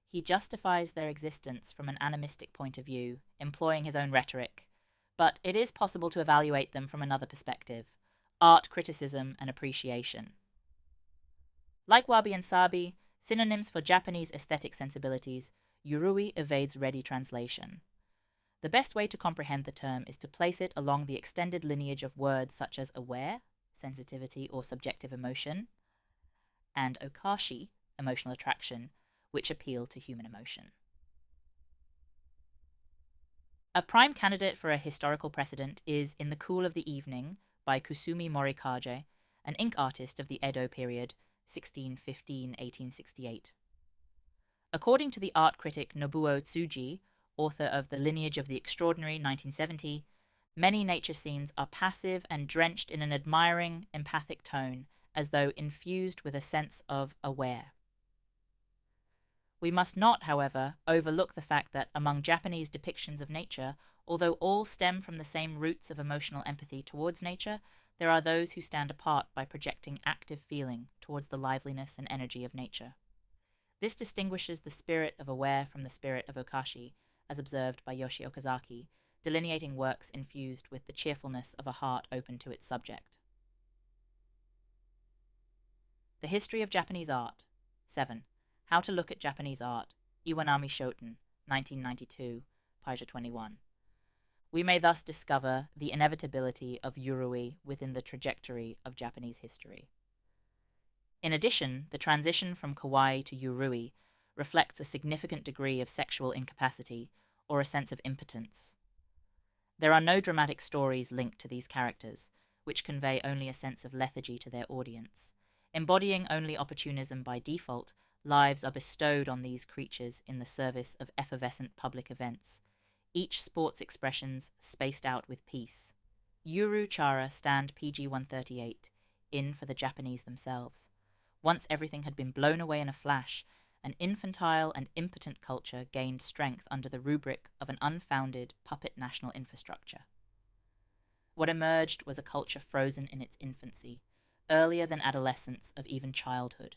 He justifies their existence from an animistic point of view, employing his own rhetoric, but it is possible to evaluate them from another perspective: art criticism and appreciation. Like wabi and sabi, synonyms for Japanese aesthetic sensibilities, yurui evades ready translation. The best way to comprehend the term is to place it along the extended lineage of words such as aware, sensitivity or subjective emotion, and okashi, emotional attraction, which appeal to human emotion. A prime candidate for a historical precedent is In the Cool of the Evening by Kusumi Morikaze, an ink artist of the Edo period, 1615–1868. According to the art critic Nobuo Tsuji, author of The Lineage of the Extraordinary, 1970, many nature scenes are passive and drenched in an admiring, empathic tone, as though infused with a sense of aware. We must not, however, overlook the fact that among Japanese depictions of nature, although all stem from the same roots of emotional empathy towards nature, there are those who stand apart by projecting active feeling towards the liveliness and energy of nature. This distinguishes the spirit of aware from the spirit of okashi, as observed by Yoshi Okazaki, delineating works infused with the cheerfulness of a heart open to its subject. The History of Japanese Art. 7. How to Look at Japanese Art. Iwanami Shoten, 1992, page 21. We may thus discover the inevitability of yurui within the trajectory of Japanese history. In addition, the transition from kawaii to yurui reflects a significant degree of sexual incapacity or a sense of impotence. There are no dramatic stories linked to these characters, which convey only a sense of lethargy to their audience. Embodying only opportunism by default, lives are bestowed on these creatures in the service of effervescent public events, each sports expressions spaced out with peace. Yuru Chara stand PG-138, in for the Japanese themselves. Once everything had been blown away in a flash, an infantile and impotent culture gained strength under the rubric of an unfounded puppet national infrastructure. What emerged was a culture frozen in its infancy, earlier than adolescence of even childhood.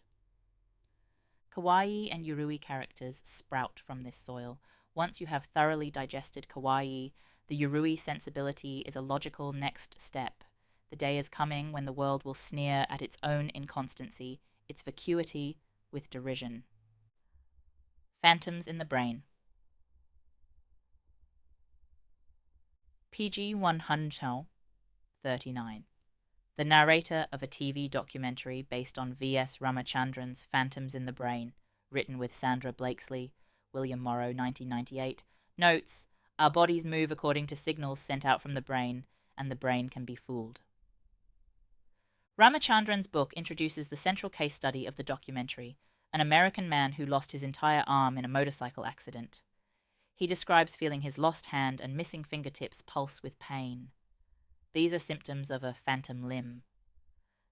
Kawaii and yurui characters sprout from this soil. Once you have thoroughly digested kawaii, the yurui sensibility is a logical next step. The day is coming when the world will sneer at its own inconstancy, its vacuity, with derision. Phantoms in the Brain. PG-139. The narrator of a TV documentary based on V.S. Ramachandran's Phantoms in the Brain, written with Sandra Blakesley, William Morrow, 1998, notes, "Our bodies move according to signals sent out from the brain, and the brain can be fooled." Ramachandran's book introduces the central case study of the documentary, an American man who lost his entire arm in a motorcycle accident. He describes feeling his lost hand and missing fingertips pulse with pain. These are symptoms of a phantom limb.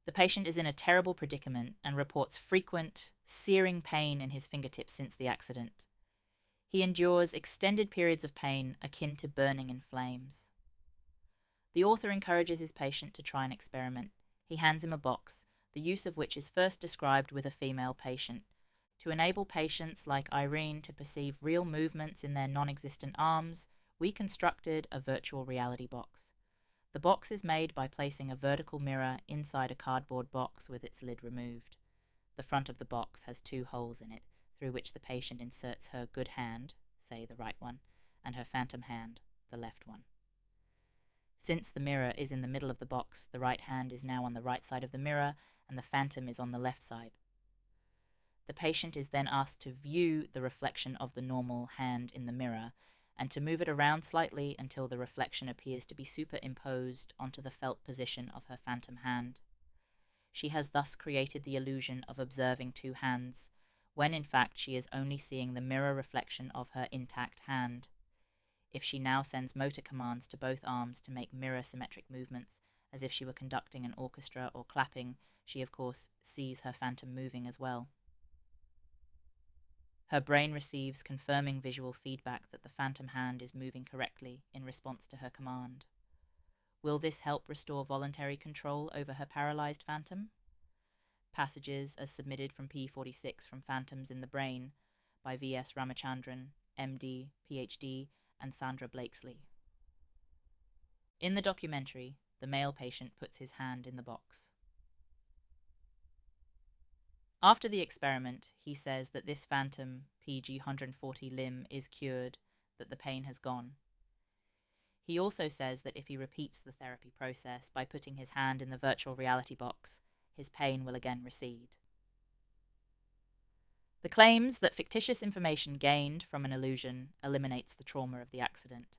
The patient is in a terrible predicament and reports frequent, searing pain in his fingertips since the accident. He endures extended periods of pain akin to burning in flames. The author encourages his patient to try an experiment. He hands him a box, the use of which is first described with a female patient. To enable patients like Irene to perceive real movements in their non-existent arms, we constructed a virtual reality box. The box is made by placing a vertical mirror inside a cardboard box with its lid removed. The front of the box has 2 holes in it, through which the patient inserts her good hand, say the right one, and her phantom hand, the left one. Since the mirror is in the middle of the box, the right hand is now on the right side of the mirror, and the phantom is on the left side. The patient is then asked to view the reflection of the normal hand in the mirror, and to move it around slightly until the reflection appears to be superimposed onto the felt position of her phantom hand. She has thus created the illusion of observing two hands, when in fact she is only seeing the mirror reflection of her intact hand. If she now sends motor commands to both arms to make mirror symmetric movements, as if she were conducting an orchestra or clapping, she of course sees her phantom moving as well. Her brain receives confirming visual feedback that the phantom hand is moving correctly in response to her command. Will this help restore voluntary control over her paralyzed phantom? Passages as submitted from P46 from Phantoms in the Brain by V.S. Ramachandran, MD, PhD, and Sandra Blakesley. In the documentary, the male patient puts his hand in the box. After the experiment, he says that this phantom PG 140 limb is cured, that the pain has gone. He also says that if he repeats the therapy process by putting his hand in the virtual reality box, his pain will again recede. The claims that fictitious information gained from an illusion eliminates the trauma of the accident.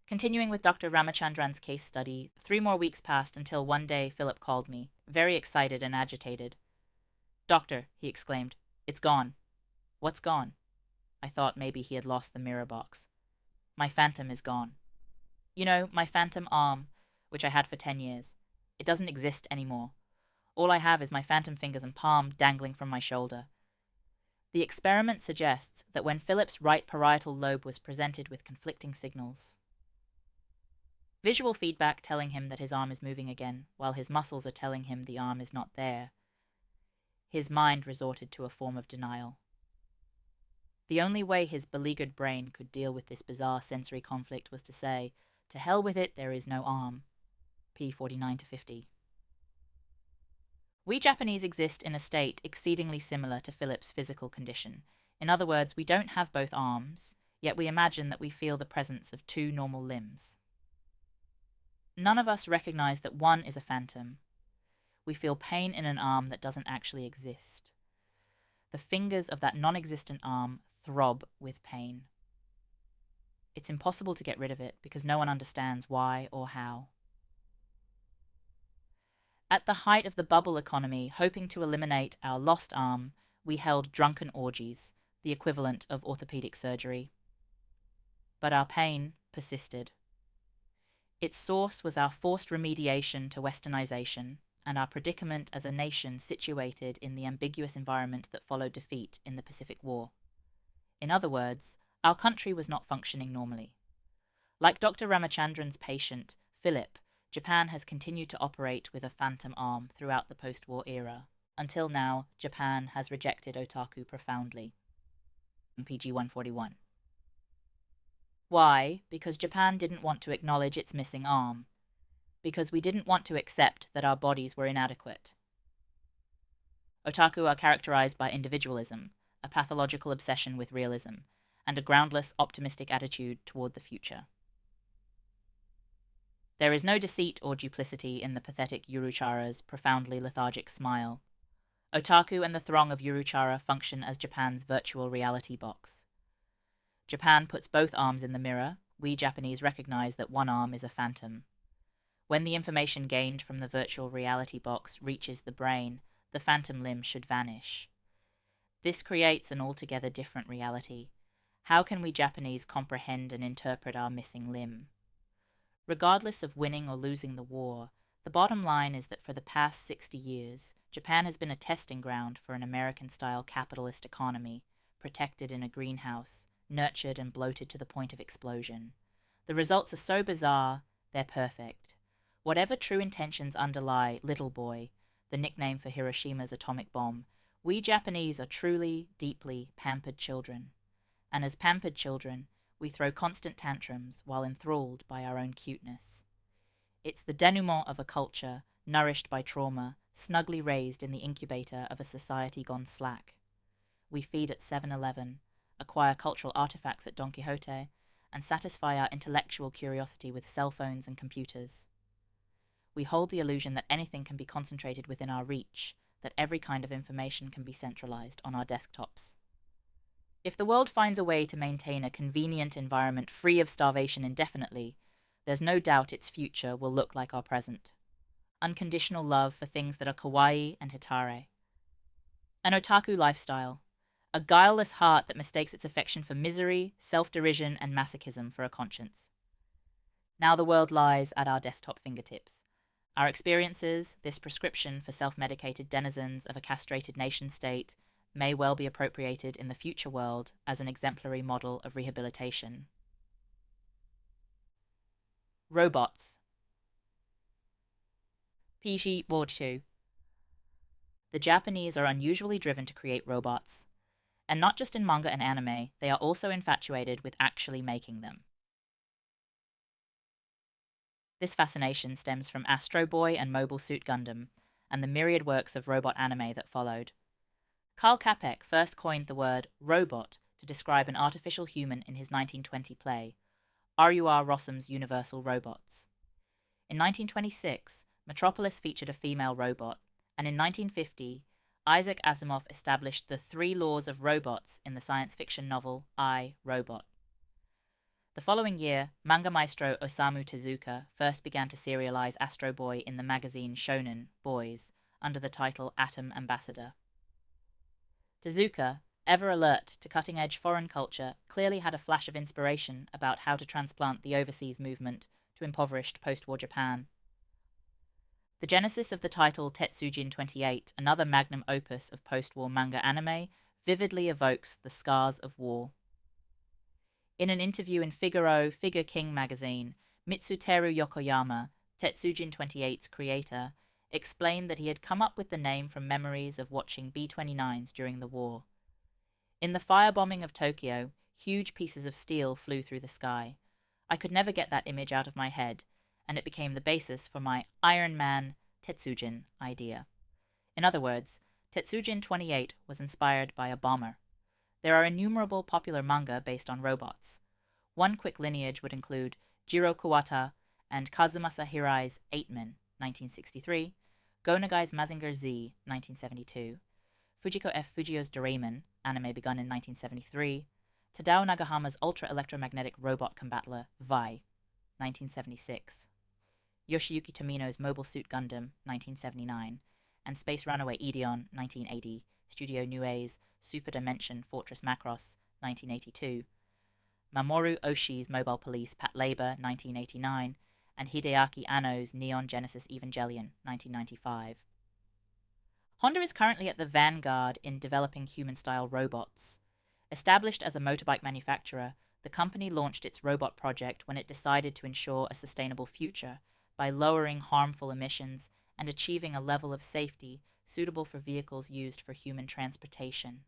Continuing with Dr. Ramachandran's case study, 3 more weeks passed until one day Philip called me, very excited and agitated. "Doctor," he exclaimed, "it's gone." "What's gone?" I thought maybe he had lost the mirror box. "My phantom is gone. You know, my phantom arm, which I had for 10 years. It doesn't exist anymore. All I have is my phantom fingers and palm dangling from my shoulder." The experiment suggests that when Philip's right parietal lobe was presented with conflicting signals, visual feedback telling him that his arm is moving again, while his muscles are telling him the arm is not there, his mind resorted to a form of denial. The only way his beleaguered brain could deal with this bizarre sensory conflict was to say, "To hell with it, there is no arm." P49-50. We Japanese exist in a state exceedingly similar to Philip's physical condition. In other words, we don't have both arms, yet we imagine that we feel the presence of 2 normal limbs. None of us recognize that one is a phantom. We feel pain in an arm that doesn't actually exist. The fingers of that non-existent arm throb with pain. It's impossible to get rid of it because no one understands why or how. At the height of the bubble economy, hoping to eliminate our lost arm, we held drunken orgies, the equivalent of orthopedic surgery. But our pain persisted. Its source was our forced remediation to westernization and our predicament as a nation situated in the ambiguous environment that followed defeat in the Pacific War. In other words, our country was not functioning normally. Like Dr. Ramachandran's patient, Philip, Japan has continued to operate with a phantom arm throughout the post-war era. Until now, Japan has rejected otaku profoundly. PG 141. Why? Because Japan didn't want to acknowledge its missing arm. Because we didn't want to accept that our bodies were inadequate. Otaku are characterized by individualism, a pathological obsession with realism, and a groundless, optimistic attitude toward the future. There is no deceit or duplicity in the pathetic Yuruchara's profoundly lethargic smile. Otaku and the throng of Yuruchara function as Japan's virtual reality box. Japan puts both arms in the mirror. We Japanese recognize that one arm is a phantom. When the information gained from the virtual reality box reaches the brain, the phantom limb should vanish. This creates an altogether different reality. How can we Japanese comprehend and interpret our missing limb? Regardless of winning or losing the war, the bottom line is that for the past 60 years, Japan has been a testing ground for an American-style capitalist economy, protected in a greenhouse, nurtured and bloated to the point of explosion. The results are so bizarre, they're perfect. Whatever true intentions underlie Little Boy, the nickname for Hiroshima's atomic bomb, we Japanese are truly, deeply pampered children. And as pampered children, we throw constant tantrums while enthralled by our own cuteness. It's the denouement of a culture nourished by trauma, snugly raised in the incubator of a society gone slack. We feed at 7-Eleven, acquire cultural artifacts at Don Quixote, and satisfy our intellectual curiosity with cell phones and computers. We hold the illusion that anything can be concentrated within our reach, that every kind of information can be centralized on our desktops. If the world finds a way to maintain a convenient environment free of starvation indefinitely, there's no doubt its future will look like our present. unconditional love for things that are kawaii and hitare. An otaku lifestyle, a guileless heart that mistakes its affection for misery, self-derision, and masochism for a conscience. Now the world lies at our desktop fingertips. Our experiences, this prescription for self-medicated denizens of a castrated nation-state, may well be appropriated in the future world as an exemplary model of rehabilitation. Robots. Pishi Borshu. The Japanese are unusually driven to create robots. And not just in manga and anime, they are also infatuated with actually making them. This fascination stems from Astro Boy and Mobile Suit Gundam, and the myriad works of robot anime that followed. Karl Capek first coined the word robot to describe an artificial human in his 1920 play, R.U.R. Rossum's Universal Robots. In 1926, Metropolis featured a female robot, and in 1950, Isaac Asimov established the 3 laws of robots in the science fiction novel I, Robot. The following year, manga maestro Osamu Tezuka first began to serialize Astro Boy in the magazine Shonen Boys under the title Atom Ambassador. Tezuka, ever alert to cutting-edge foreign culture, clearly had a flash of inspiration about how to transplant the overseas movement to impoverished post-war Japan. The genesis of the title Tetsujin 28, another magnum opus of post-war manga anime, vividly evokes the scars of war. In an interview in Figure King magazine, Mitsuteru Yokoyama, Tetsujin 28's creator, explained that he had come up with the name from memories of watching B-29s during the war. In the firebombing of Tokyo, huge pieces of steel flew through the sky. I could never get that image out of my head, and it became the basis for my Iron Man Tetsujin idea. In other words, Tetsujin 28 was inspired by a bomber. There are innumerable popular manga based on robots. One quick lineage would include Jiro Kuwata and Kazumasa Hirai's 8 Men, 1963, Go Nagai's Mazinger Z, 1972, Fujiko F. Fujio's Doraemon, anime begun in 1973, Tadao Nagahama's ultra-electromagnetic robot combattler, Vi, 1976, Yoshiyuki Tomino's Mobile Suit Gundam, 1979, and Space Runaway Ideon, 1980, Studio Nue's Super Dimension Fortress Macross, 1982, Mamoru Oshii's Mobile Police Patlabor, 1989, and Hideaki Anno's Neon Genesis Evangelion, 1995. Honda is currently at the vanguard in developing human-style robots. Established as a motorbike manufacturer, the company launched its robot project when it decided to ensure a sustainable future by lowering harmful emissions and achieving a level of safety suitable for vehicles used for human transportation.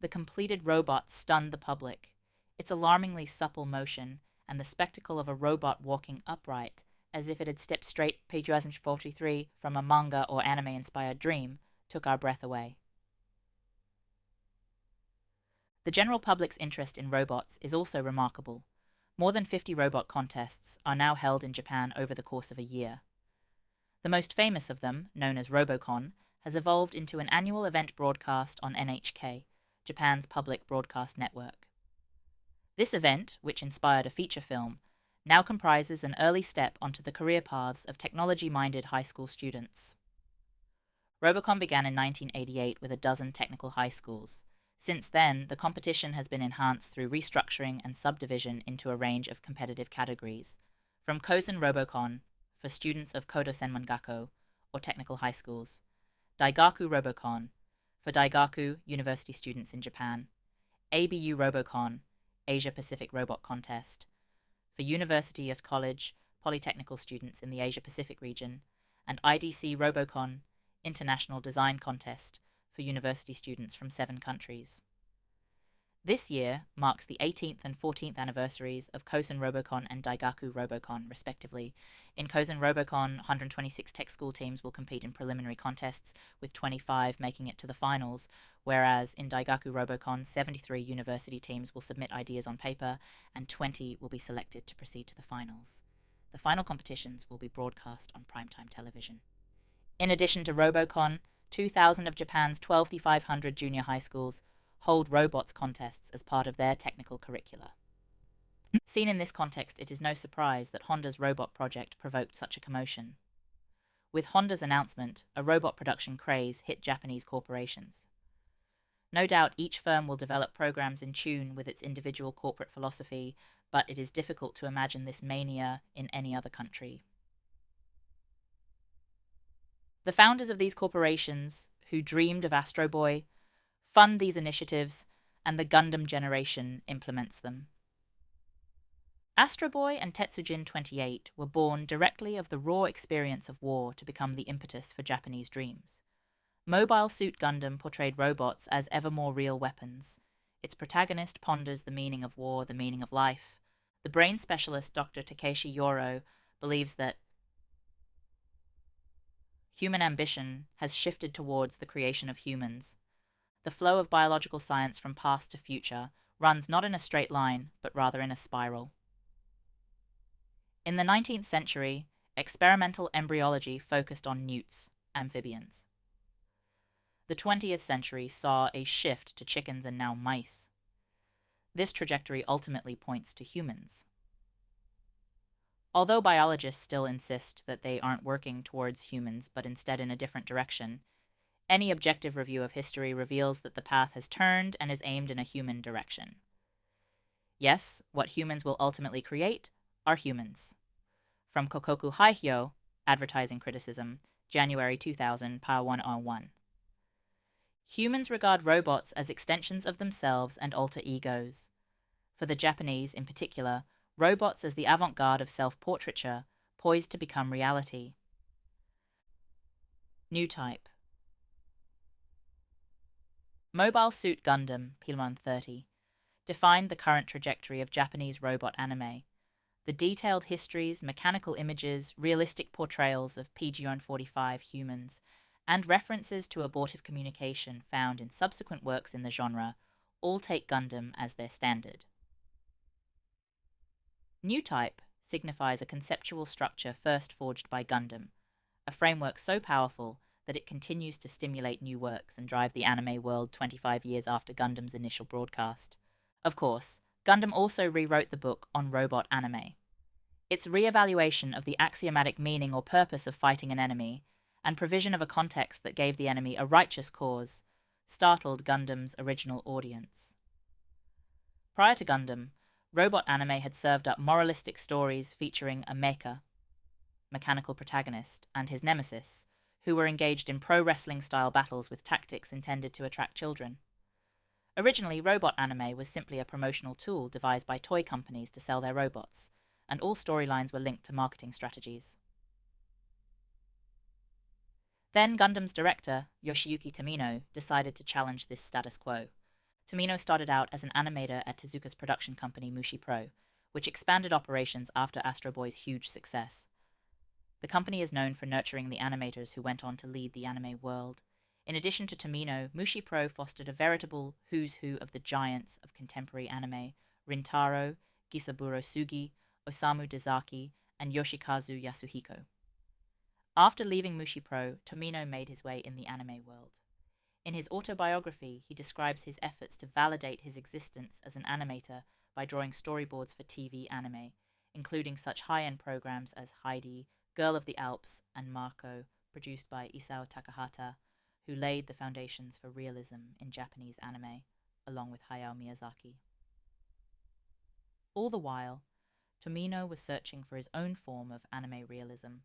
The completed robot stunned the public. Its alarmingly supple motion and the spectacle of a robot walking upright, as if it had stepped straight, page 43, from a manga or anime-inspired dream, took our breath away. The general public's interest in robots is also remarkable. More than 50 robot contests are now held in Japan over the course of a year. The most famous of them, known as Robocon, has evolved into an annual event broadcast on NHK, Japan's public broadcast network. This event, which inspired a feature film, now comprises an early step onto the career paths of technology-minded high school students. Robocon began in 1988 with a dozen technical high schools. Since then, the competition has been enhanced through restructuring and subdivision into a range of competitive categories, from Kosen Robocon for students of Kodo Senmongako, or technical high schools, Daigaku Robocon for Daigaku university students in Japan, ABU Robocon, Asia Pacific Robot Contest, for university or college polytechnical students in the Asia Pacific region, and IDC Robocon, International Design Contest, for university students from 7 countries. This year marks the 18th and 14th anniversaries of Kosen Robocon and Daigaku Robocon, respectively. In Kosen Robocon, 126 tech school teams will compete in preliminary contests, with 25 making it to the finals, whereas in Daigaku Robocon, 73 university teams will submit ideas on paper, and 20 will be selected to proceed to the finals. The final competitions will be broadcast on primetime television. In addition to Robocon, 2,000 of Japan's 12,500 junior high schools hold robots contests as part of their technical curricula. Seen in this context, it is no surprise that Honda's robot project provoked such a commotion. With Honda's announcement, a robot production craze hit Japanese corporations. No doubt each firm will develop programs in tune with its individual corporate philosophy, but it is difficult to imagine this mania in any other country. The founders of these corporations, who dreamed of Astro Boy, fund these initiatives, and the Gundam generation implements them. Astro Boy and Tetsujin 28 were born directly of the raw experience of war to become the impetus for Japanese dreams. Mobile Suit Gundam portrayed robots as ever more real weapons. Its protagonist ponders the meaning of war, the meaning of life. The brain specialist Dr. Takashi Yoro believes that human ambition has shifted towards the creation of humans. The flow of biological science from past to future runs not in a straight line, but rather in a spiral. In the 19th century, experimental embryology focused on newts, amphibians. The 20th century saw a shift to chickens and now mice. This trajectory ultimately points to humans. Although biologists still insist that they aren't working towards humans, but instead in a different direction, any objective review of history reveals that the path has turned and is aimed in a human direction. Yes, what humans will ultimately create are humans. From Kokoku Haihyo, Advertising Criticism, January 2000, Pa 101. Humans regard robots as extensions of themselves and alter egos. For the Japanese, in particular, robots as the avant-garde of self-portraiture, poised to become reality. New type. Mobile Suit Gundam, Pilon 30, defined the current trajectory of Japanese robot anime. The detailed histories, mechanical images, realistic portrayals of PG-45 humans, and references to abortive communication found in subsequent works in the genre all take Gundam as their standard. New type signifies a conceptual structure first forged by Gundam, a framework so powerful that it continues to stimulate new works and drive the anime world 25 years after Gundam's initial broadcast. Of course, Gundam also rewrote the book on robot anime. Its re-evaluation of the axiomatic meaning or purpose of fighting an enemy, and provision of a context that gave the enemy a righteous cause, startled Gundam's original audience. Prior to Gundam, robot anime had served up moralistic stories featuring a mecha, mechanical protagonist, and his nemesis, who were engaged in pro-wrestling-style battles with tactics intended to attract children. Originally, robot anime was simply a promotional tool devised by toy companies to sell their robots, and all storylines were linked to marketing strategies. Then Gundam's director, Yoshiyuki Tomino, decided to challenge this status quo. Tomino started out as an animator at Tezuka's production company Mushi Pro, which expanded operations after Astro Boy's huge success. The company is known for nurturing the animators who went on to lead the anime world. In addition to Tomino, Mushi Pro fostered a veritable who's who of the giants of contemporary anime: Rintaro, Gisaburo Sugi, Osamu Dezaki, and Yoshikazu Yasuhiko. After leaving Mushi Pro, Tomino made his way in the anime world. In his autobiography, he describes his efforts to validate his existence as an animator by drawing storyboards for TV anime, including such high-end programs as Heidi, Girl of the Alps, and Marco, produced by Isao Takahata, who laid the foundations for realism in Japanese anime, along with Hayao Miyazaki. All the while, Tomino was searching for his own form of anime realism.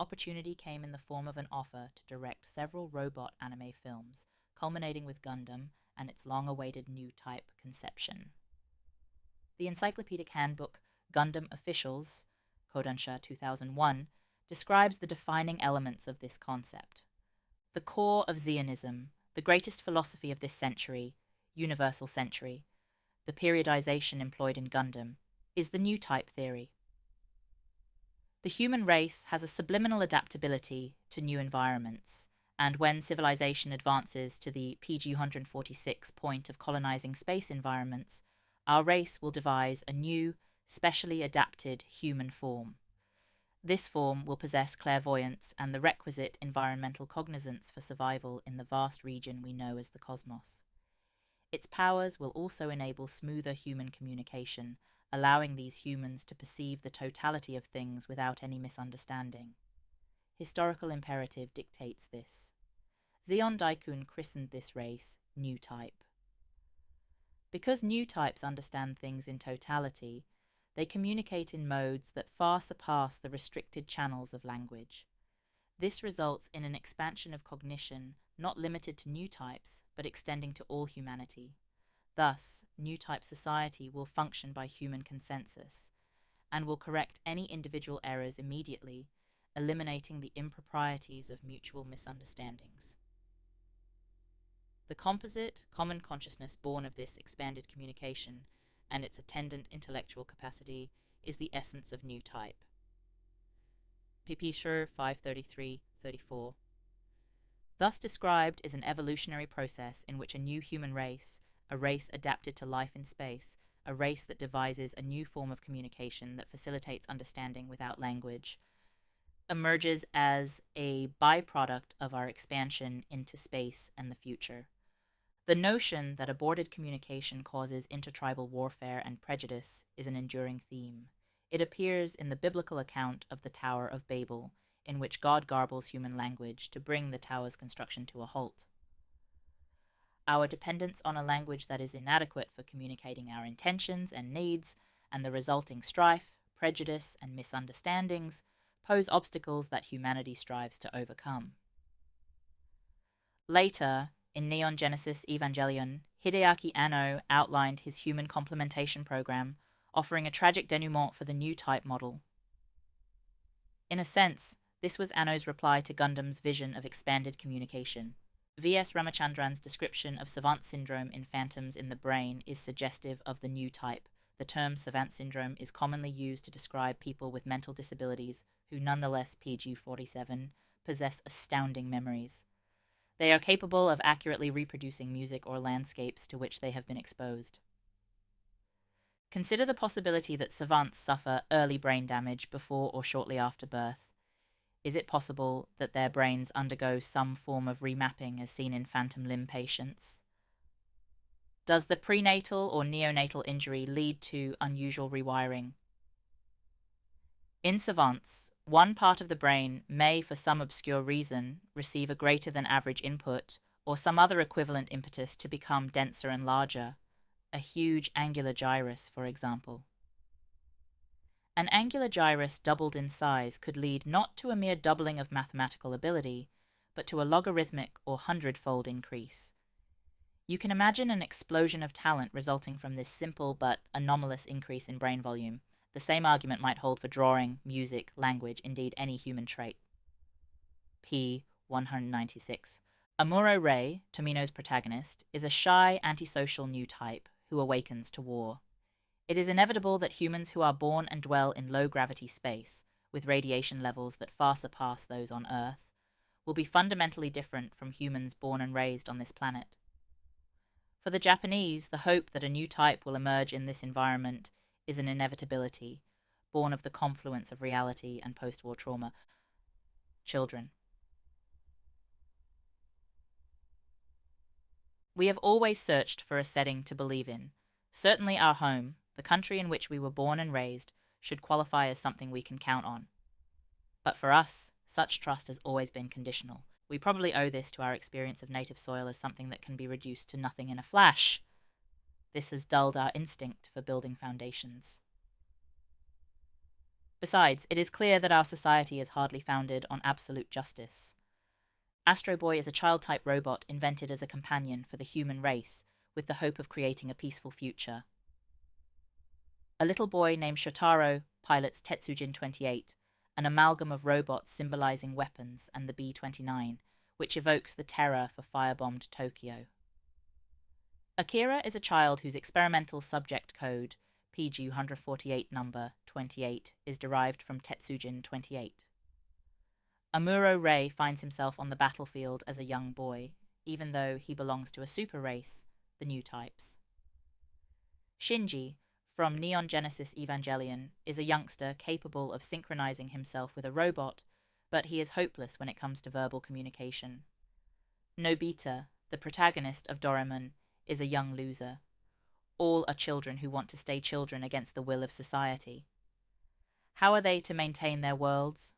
Opportunity came in the form of an offer to direct several robot anime films, culminating with Gundam and its long-awaited new type conception. The encyclopedic handbook Gundam Officials, Kodansha 2001, describes the defining elements of this concept. The core of Zionism, the greatest philosophy of this century, universal century, the periodization employed in Gundam, is the new type theory. The human race has a subliminal adaptability to new environments, and when civilization advances to the PG-146 point of colonizing space environments, our race will devise a new, specially adapted human form. This form will possess clairvoyance and the requisite environmental cognizance for survival in the vast region we know as the cosmos. Its powers will also enable smoother human communication, allowing these humans to perceive the totality of things without any misunderstanding. historical imperative dictates this. Zeon Daikun christened this race New Type. Because new types understand things in totality, they communicate in modes that far surpass the restricted channels of language. This results in an expansion of cognition not limited to new types, but extending to all humanity. Thus, new type society will function by human consensus, and will correct any individual errors immediately, eliminating the improprieties of mutual misunderstandings. The composite, common consciousness born of this expanded communication and its attendant intellectual capacity is the essence of new type. pp. Sure 533-34. Thus described is an evolutionary process in which a new human race, a race adapted to life in space, a race that devises a new form of communication that facilitates understanding without language, emerges as a byproduct of our expansion into space and the future. The notion that aborted communication causes intertribal warfare and prejudice is an enduring theme. It appears in the biblical account of the Tower of Babel, in which God garbles human language to bring the tower's construction to a halt. Our dependence on a language that is inadequate for communicating our intentions and needs, and the resulting strife, prejudice, and misunderstandings pose obstacles that humanity strives to overcome. Later, in Neon Genesis Evangelion, Hideaki Anno outlined his human complementation program, offering a tragic denouement for the new type model. In a sense, this was Anno's reply to Gundam's vision of expanded communication. V.S. Ramachandran's description of savant syndrome in Phantoms in the Brain is suggestive of the new type. The term savant syndrome is commonly used to describe people with mental disabilities who nonetheless, PG-47, possess astounding memories. They are capable of accurately reproducing music or landscapes to which they have been exposed. Consider the possibility that savants suffer early brain damage before or shortly after birth. Is it possible that their brains undergo some form of remapping as seen in phantom limb patients? Does the prenatal or neonatal injury lead to unusual rewiring? In savants, one part of the brain may, for some obscure reason, receive a greater than average input or some other equivalent impetus to become denser and larger, a huge angular gyrus, for example. An angular gyrus doubled in size could lead not to a mere doubling of mathematical ability, but to a logarithmic or hundredfold increase. You can imagine an explosion of talent resulting from this simple but anomalous increase in brain volume. The same argument might hold for drawing, music, language, indeed any human trait. p. 196. Amuro Ray, Tomino's protagonist, is a shy, antisocial new type who awakens to war. It is inevitable that humans who are born and dwell in low-gravity space, with radiation levels that far surpass those on Earth, will be fundamentally different from humans born and raised on this planet. For the Japanese, the hope that a new type will emerge in this environment is an inevitability, born of the confluence of reality and post-war trauma. Children. We have always searched for a setting to believe in. Certainly our home, the country in which we were born and raised, should qualify as something we can count on. But for us, such trust has always been conditional. We probably owe this to our experience of native soil as something that can be reduced to nothing in a flash. This has dulled our instinct for building foundations. Besides, it is clear that our society is hardly founded on absolute justice. Astro Boy is a child-type robot invented as a companion for the human race, with the hope of creating a peaceful future. A little boy named Shotaro pilots Tetsujin 28, an amalgam of robots symbolizing weapons and the B-29, which evokes the terror for firebombed Tokyo. Akira is a child whose experimental subject code, PG-148 number 28, is derived from Tetsujin 28. Amuro Ray finds himself on the battlefield as a young boy, even though he belongs to a super race, the new types. Shinji, from Neon Genesis Evangelion, is a youngster capable of synchronizing himself with a robot, but he is hopeless when it comes to verbal communication. Nobita, the protagonist of Doraemon, is a young loser. All are children who want to stay children against the will of society. How are they to maintain their worlds?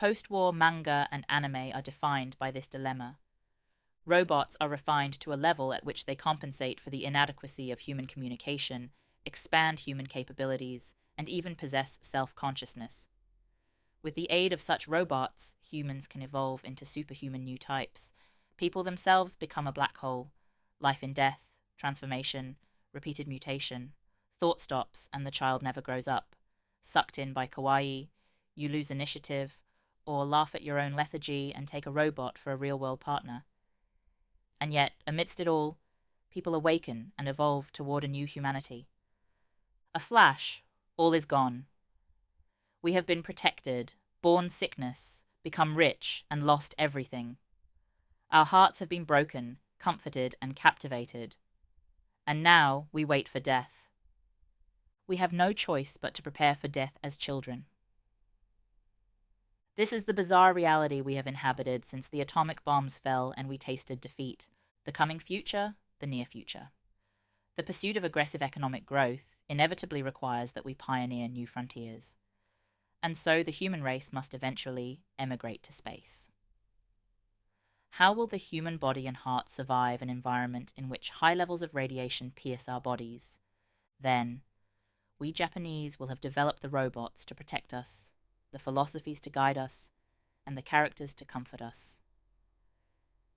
Post-war manga and anime are defined by this dilemma. Robots are refined to a level at which they compensate for the inadequacy of human communication, expand human capabilities, and even possess self-consciousness. With the aid of such robots, humans can evolve into superhuman new types. People themselves become a black hole. Life in death, transformation, repeated mutation. Thought stops and the child never grows up. Sucked in by kawaii, you lose initiative, or laugh at your own lethargy and take a robot for a real-world partner. And yet, amidst it all, people awaken and evolve toward a new humanity. A flash, all is gone. We have been protected, borne sickness, become rich, and lost everything. Our hearts have been broken, comforted, and captivated. And now we wait for death. We have no choice but to prepare for death as children. This is the bizarre reality we have inhabited since the atomic bombs fell and we tasted defeat. The coming future, the near future. The pursuit of aggressive economic growth inevitably requires that we pioneer new frontiers. And so the human race must eventually emigrate to space. How will the human body and heart survive an environment in which high levels of radiation pierce our bodies? Then, we Japanese will have developed the robots to protect us, the philosophies to guide us, and the characters to comfort us.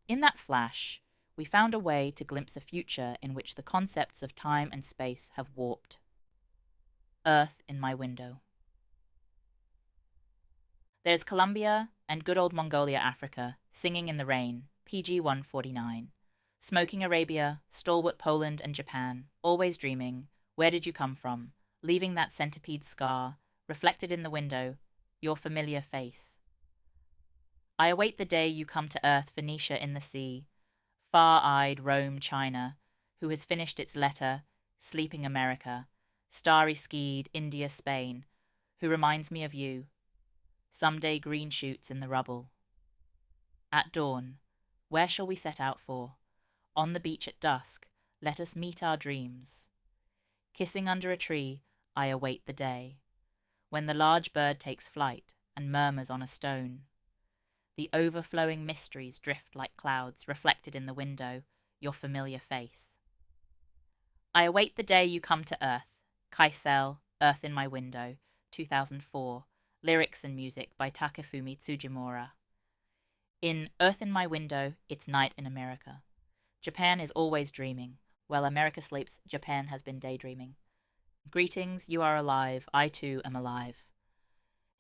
In that flash, we found a way to glimpse a future in which the concepts of time and space have warped. Earth in my window. There's Colombia and good old Mongolia, Africa, singing in the rain, PG 149. Smoking Arabia, stalwart Poland and Japan, always dreaming, where did you come from? Leaving that centipede scar, reflected in the window, your familiar face. I await the day you come to earth, Phoenicia in the sea, far-eyed Rome, China, who has finished its letter, sleeping America, starry-skied India, Spain, who reminds me of you, someday green shoots in the rubble. At dawn, where shall we set out for? On the beach at dusk, let us meet our dreams. Kissing under a tree, I await the day, when the large bird takes flight and murmurs on a stone. The overflowing mysteries drift like clouds reflected in the window, your familiar face. I await the day you come to earth. Kaisel, Earth in My Window, 2004. Lyrics and music by Takafumi Tsujimura. In Earth in My Window, it's night in America. Japan is always dreaming. While America sleeps, Japan has been daydreaming. Greetings, you are alive, I too am alive.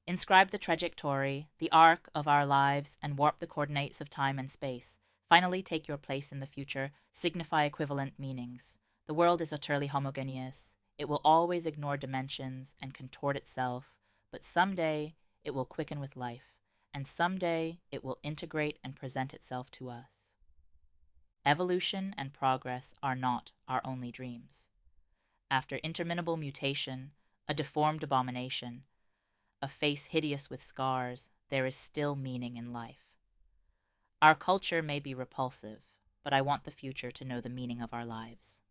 Inscribe the trajectory, the arc of our lives, and warp the coordinates of time and space. Finally take your place in the future, signify equivalent meanings. The world is utterly homogeneous. It will always ignore dimensions and contort itself, but someday it will quicken with life, and someday it will integrate and present itself to us. Evolution and progress are not our only dreams. After interminable mutation, a deformed abomination, a face hideous with scars, there is still meaning in life. Our culture may be repulsive, but I want the future to know the meaning of our lives.